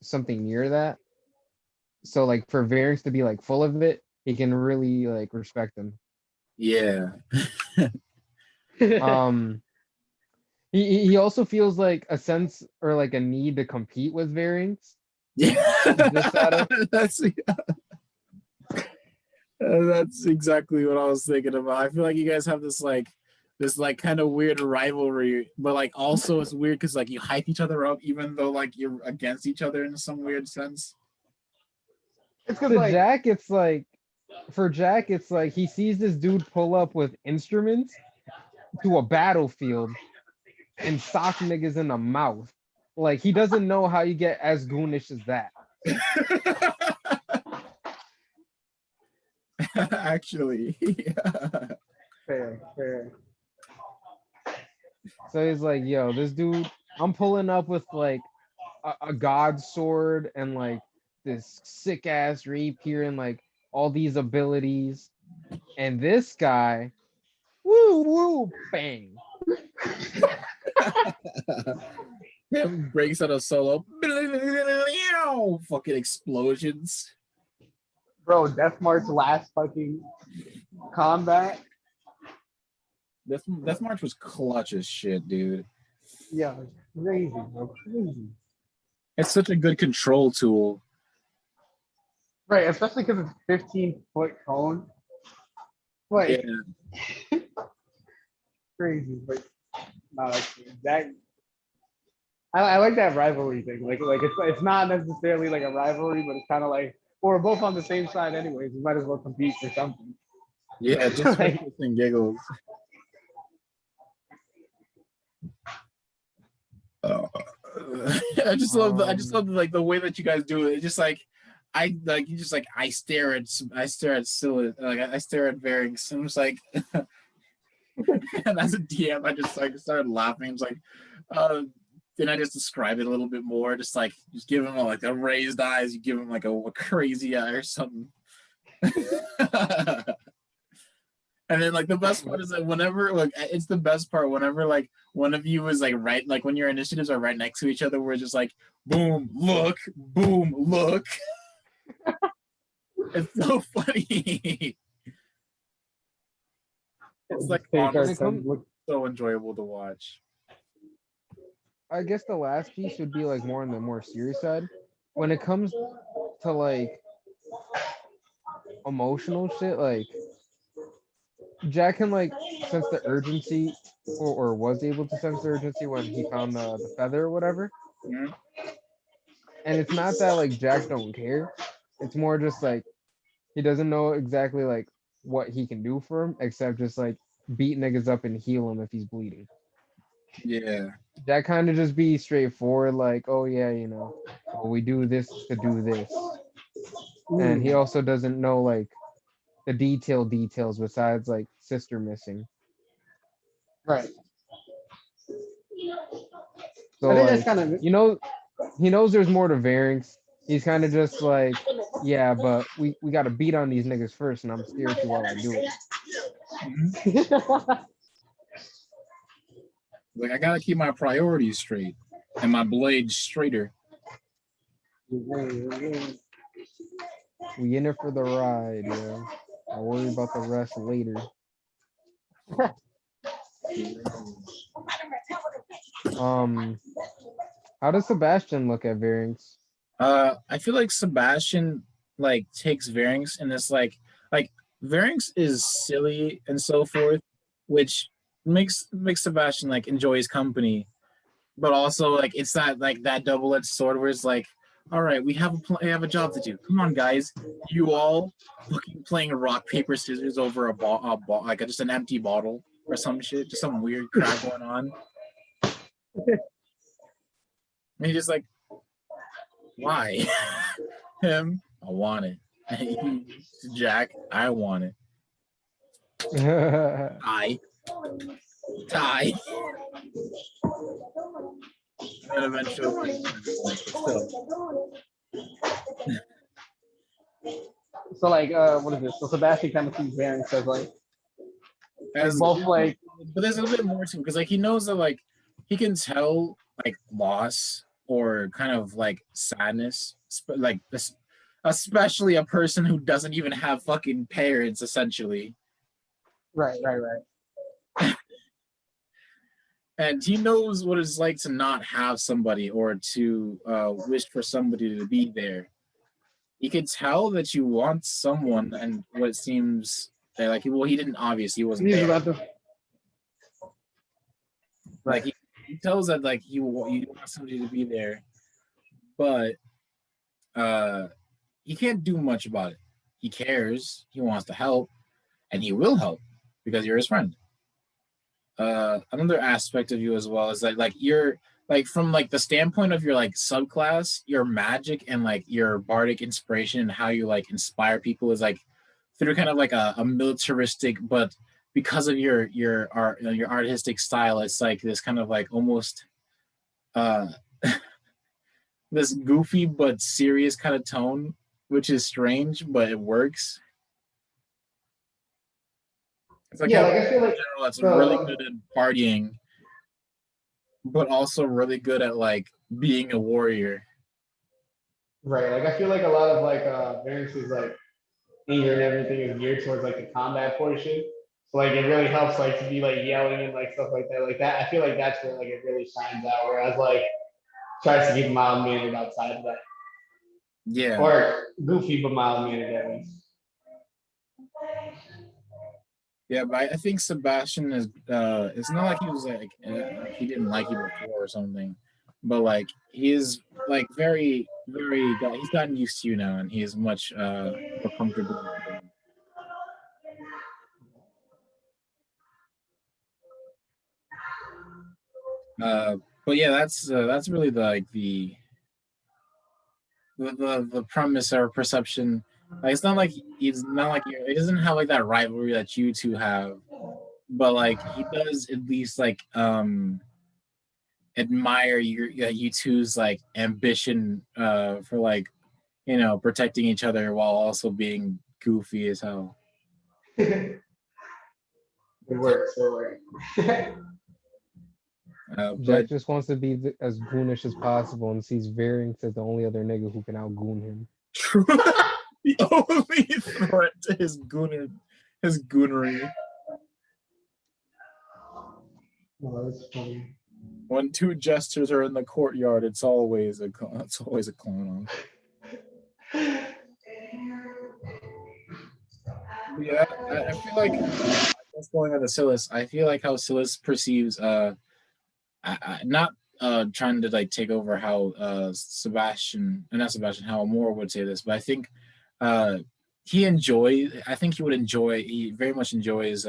something near that. So like for Varys to be like full of it, he can really like respect him. Yeah. Um, he also feels like a sense or like a need to compete with Varys. Yeah. Just out of That's exactly what I was thinking about. I feel like you guys have this like kind of weird rivalry, but like also it's weird because like you hype each other up even though like you're against each other in some weird sense. It's because to like Jack, it's like for Jack, it's like he sees this dude pull up with instruments to a battlefield and sock niggas in the mouth. Like he doesn't know how you get as goonish as that. Actually, yeah. fair. So he's like, yo, this dude, I'm pulling up with like a god sword and like this sick ass rapier and like all these abilities. And this guy, woo woo, bang. Him breaks out a solo. Fucking explosions. Bro, Death March last fucking combat. Death March was clutch as shit, dude. Yeah, crazy, bro. Crazy. It's such a good control tool. Right, especially because it's 15-foot cone. Like Yeah. crazy, but no, that I like that rivalry thing. Like it's not necessarily like a rivalry, but it's kind of like we're both on the same side anyways. We might as well compete for something. Yeah, just for Like- shits and giggles. I just love like the way that you guys do it. It's just like I like you just like I stare at Scylla, like I stare at Varynx, and I'm just like and as a DM I just like started laughing. It's like then I just describe it a little bit more. Just give him like a raised eyes. You give him like a crazy eye or something. And then like the best part is that whenever like it's the best part whenever like one of you is like right like when your initiatives are right next to each other, we're just like boom look. It's so funny. It's like honestly so enjoyable to watch. I guess the last piece would be like more on the more serious side. When it comes to like emotional shit, like Jack can like sense the urgency, or was able to sense the urgency when he found the feather or whatever. Mhm. And it's not that like Jack don't care. It's more just like he doesn't know exactly like what he can do for him except just like beat niggas up and heal him if he's bleeding. Yeah. That kind of just be straightforward, like, oh yeah, you know, well, we do this to do this. And he also doesn't know like the details besides like sister missing. Right. So I think like, that's kind of you know, he knows there's more to Varynx. He's kind of just like, yeah, but we got to beat on these niggas first, and I'm scared to while I do it. Like I gotta keep my priorities straight and my blade straighter. We in it for the ride, yo. I'll worry about the rest later. How does Sebastian look at Varynx? I feel like Sebastian like takes Varynx and it's like Varynx is silly and so forth, which makes Sebastian like enjoy his company, but also like it's that double-edged sword where it's like, all right, we have a job to do. Come on, guys, you all fucking playing rock paper scissors over a ball like just an empty bottle or some shit, just some weird crap going on. And he's just like, why? Him, I want it. Jack, I want it. Tie. And eventually, still. So like, what is this? So Sebastian kind of sees Varynx as like As both like, but there's a little bit more to it because like he knows that like he can tell like loss or kind of like sadness, like this, especially a person who doesn't even have fucking parents, essentially. right. And he knows what it's like to not have somebody or to wish for somebody to be there. You could tell that you want someone, and what seems like well, he didn't obviously, he wasn't He's there. about to. Like he tells that like you want somebody to be there, but he can't do much about it. He cares, he wants to help, and he will help because you're his friend. Another aspect of you as well is that like you're like from like the standpoint of your like subclass, your magic and like your bardic inspiration and how you like inspire people is like through kind of like a militaristic, but because of your art, your artistic style, it's like this kind of like almost uh this goofy but serious kind of tone, which is strange, but it works. It's like Yeah, like I feel like general that's really good at partying, but also really good at like being a warrior. right. Like I feel like a lot of like Varynx's like anger and everything is geared towards like the combat portion. So like it really helps like to be like yelling and like stuff like that. Like that, I feel like that's where like it really shines out. Whereas like tries to keep mild mannered outside of that. Yeah. Or goofy but mild mannered at least. Yeah, but I think Sebastian is it's not like he was like he didn't like you before or something, but like he is like very he's gotten used to you now and he is much more comfortable with you. But yeah, that's really the like the premise or perception. Like it's not like he's not like he doesn't have like that rivalry that you two have, but like he does at least like admire you two's like ambition for like protecting each other while also being goofy as hell. It works. It works. Jack But just wants to be as goonish as possible and sees Variance as the only other nigga who can outgoon him. true, the only threat to his goonery. Oh, that's funny. When two jesters are in the courtyard, it's always a clown. Yeah, I feel like what's going on with Silas. I feel like how Silas perceives not trying to like take over how Sebastian, not Sebastian, how Amor would say this, but I think he would enjoy, he very much enjoys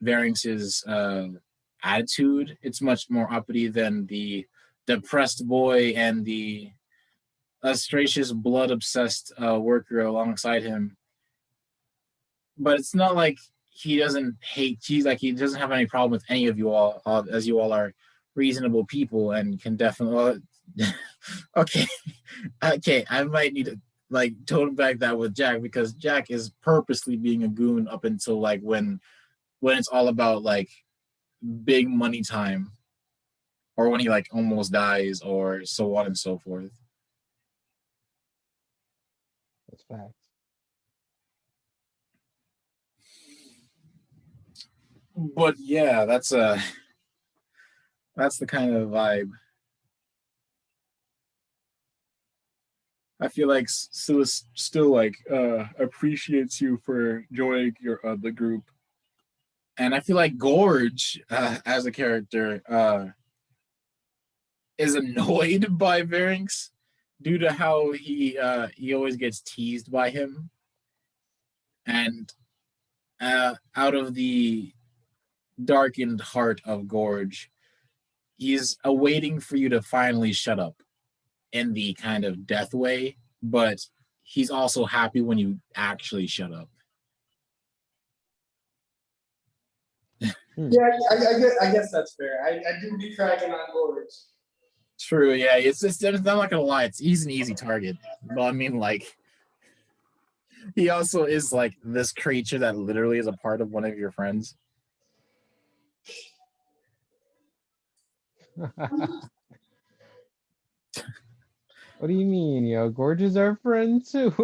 Variance's attitude. It's much more uppity than the depressed boy and the astracious, blood obsessed worker alongside him. But it's not like he doesn't hate. He doesn't have any problem with any of you all, as you all are reasonable people and can definitely. Okay, okay, I might need to like tone back that with Jack, because Jack is purposely being a goon up until like when it's all about like big money time, or when he like almost dies, or so on and so forth. That's facts. But yeah, that's the kind of vibe. I feel like Silas still like appreciates you for joining the group, and I feel like Gorge as a character is annoyed by Varynx due to how he always gets teased by him, and out of the darkened heart of Gorge, he's awaiting for you to finally shut up in the kind of death way, but he's also happy when you actually shut up. Yeah, I guess that's fair. I do be cracking on boards. True, yeah. It's I'm not gonna lie, he's an easy target. But I mean, like, he also is like this creature that literally is a part of one of your friends. What do you mean, yo? Gorge is our friend too.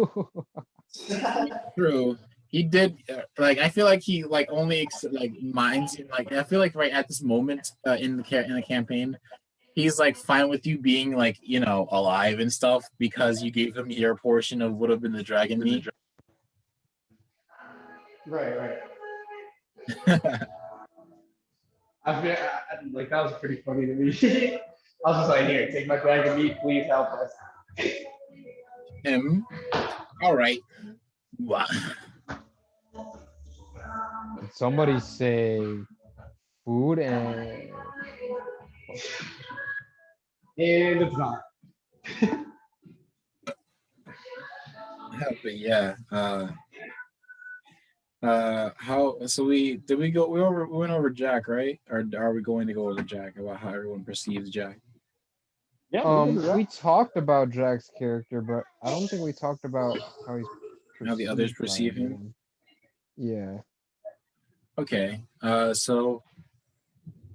True. He did like. I feel like he like only like minds him. Like I feel like right at this moment in the campaign, he's like fine with you being like alive and stuff because you gave him your portion of would have been the dragon meat. Right. I feel like that was pretty funny to me. I was just like, here, take my dragon meat, please help us. Him. All right. Wow. Did somebody say food and it's not. But yeah. How so we went over Jack, right? Or are we going to go over Jack about how everyone perceives Jack? Yeah. we talked about Jack's character, but I don't think we talked about how he's How the others perceived by perceive him? everyone. Yeah. Okay. So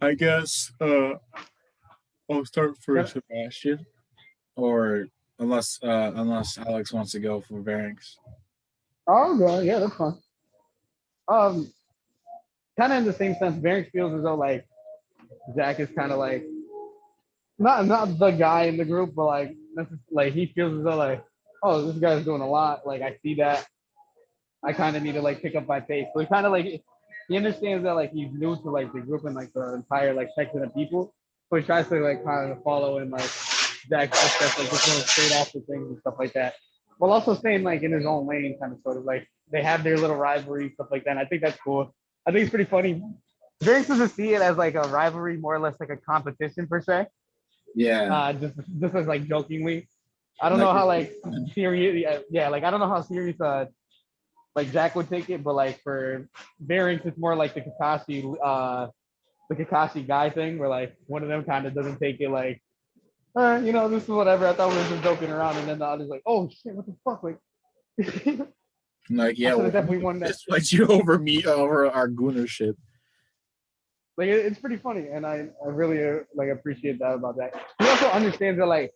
I guess I'll start for Sebastian, or unless Alex wants to go for Varynx. Oh, God, yeah, that's fine. Kind of in the same sense, Variance feels as though like Jack is kind of like not the guy in the group, but like he feels as though like, oh, this guy's doing a lot. Like I see that. I kind of need to like pick up my pace. So he kind of like he understands that like he's new to like the group and like the entire like section of people. So he tries to like kind of follow in like Jack's footsteps, like just going straight after things and stuff like that. While also staying like in his own lane, kind of sort of like they have their little rivalry stuff like that. And I think that's cool. I think it's pretty funny. Variance doesn't see it as like a rivalry, more or less like a competition per se. Yeah. Just as like jokingly. I don't know how like serious, yeah, like I don't know how serious like Jack would take it, but like for Variance, it's more like the Kakashi the Kakashi guy thing, where like one of them kind of doesn't take it like, you know, this is whatever. I thought we were just joking around, and then the other's like, oh shit, what the fuck, like. Like, yeah, I should well, have definitely won that. this fight you over me over our goonership. Like it's pretty funny, and I really like appreciate that about that. He also understands that like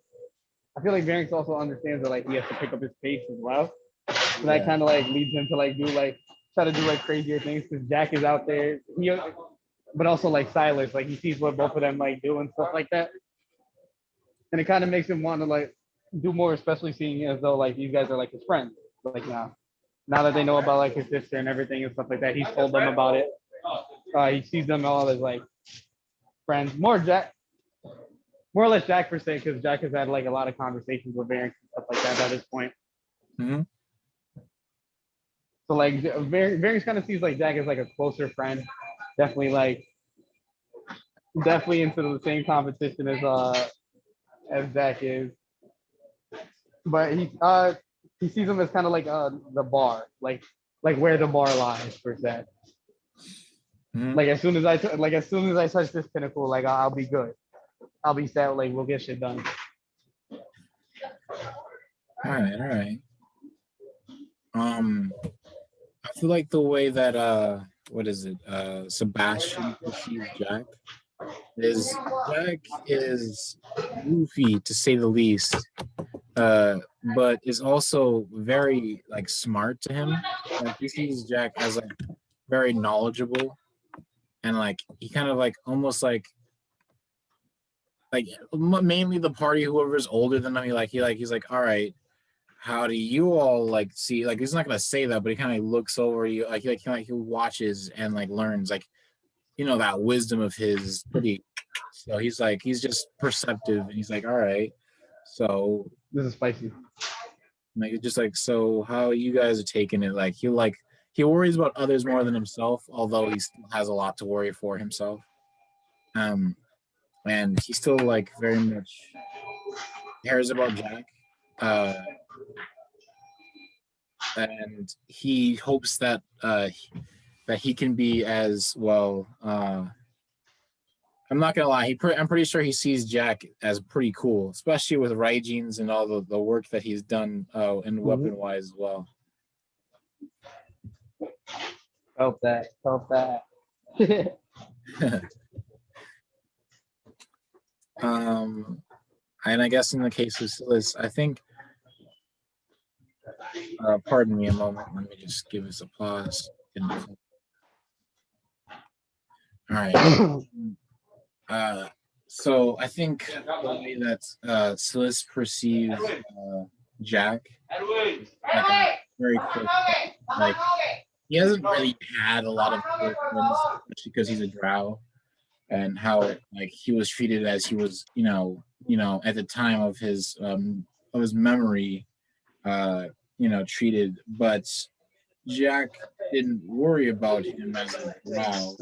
I feel like Variance also understands that like he has to pick up his pace as well. So that kind of like leads him to like do like try to do like crazier things because Jack is out there. But also like Silas, like he sees what both of them like do and stuff like that, and it kind of makes him want to like do more, especially seeing as though like these guys are like his friends. Like now that they know about like his sister and everything and stuff like that, he's told them about it. He sees them all as like friends. More or less Jack per se, because Jack has had like a lot of conversations with Variance and stuff like that at this point. Mm-hmm. So like Variance kind of sees like Jack as like a closer friend, definitely into the same competition as Jack is. But he sees him as kind of like the bar, like where the bar lies per se. Mm-hmm. Like as soon as I touch this pinnacle, like I'll be good. I'll be set. Like we'll get shit done. All right. I feel like the way that Sebastian perceives Jack is goofy to say the least, but is also very like smart to him. Like he sees Jack as like very knowledgeable, and like he kind of like almost like mainly the party, whoever's older than him. He's like, all right, how do you all like see? Like he's not gonna say that, but he kind of looks over you, he watches and like learns, like, you know, that wisdom of his pretty. So he's just perceptive, and he's like, all right, so This is spicy. like just like, so how you guys are taking it? Like he worries about others more than himself, although he still has a lot to worry for himself. And he still like very much cares about Jack. And he hopes that that he can be as well. I'm not gonna lie. I'm pretty sure he sees Jack as pretty cool, especially with Raiji's and all the work that he's done in weapon wise as well. Felt that. And I guess in the case of Silas, I think. Pardon me a moment. Let me just give us a pause. All right. So I think the way that Silas perceives Jack, like very close, like he hasn't really had a lot of close friends, especially because he's a drow, and how like he was treated as he was, you know, at the time of his memory, treated. But Jack didn't worry about him as a drow,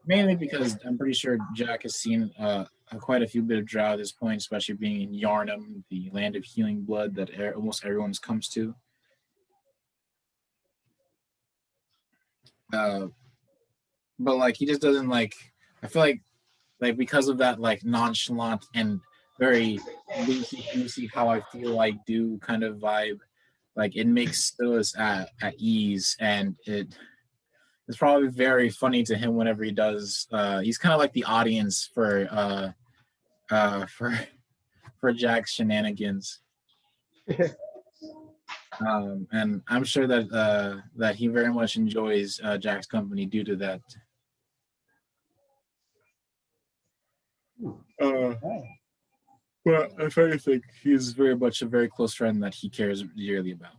mainly because I'm pretty sure Jack has seen quite a few bit of drow at this point, especially being in Yarnum, the land of healing blood that almost everyone comes to. But like he just doesn't like. I feel like because of that like nonchalant and very loosey how I feel I do kind of vibe, like it makes Silas at ease, and it's probably very funny to him whenever he does. He's kind of like the audience for Jack's shenanigans. And I'm sure that he very much enjoys Jack's company due to that. But if anything, he's very much a very close friend that he cares dearly about.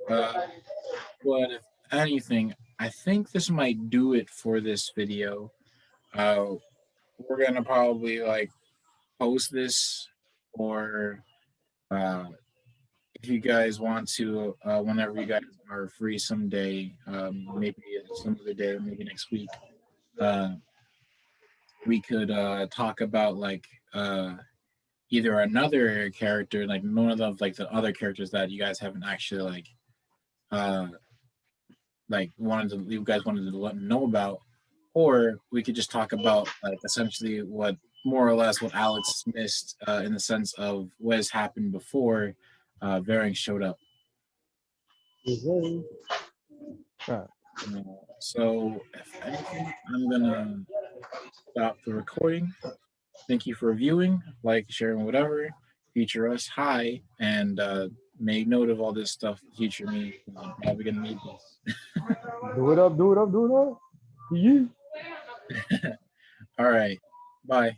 But if anything, I think this might do it for this video. We're gonna probably like post this, or if you guys want to, whenever you guys are free someday, maybe some other day, maybe next week, we could talk about like either another character, like one of the other characters that you guys haven't actually like like you guys wanted to let me know about, or we could just talk about like essentially what more or less what Alex missed in the sense of what has happened before Varing showed up. Right. So if anything, I'm gonna stop the recording. Thank you for viewing, like, sharing, whatever. Feature us high and make note of all this stuff. Future me, 'cause I'm probably gonna need this. Do it up, do it up, do it up. Yeah. All right, bye.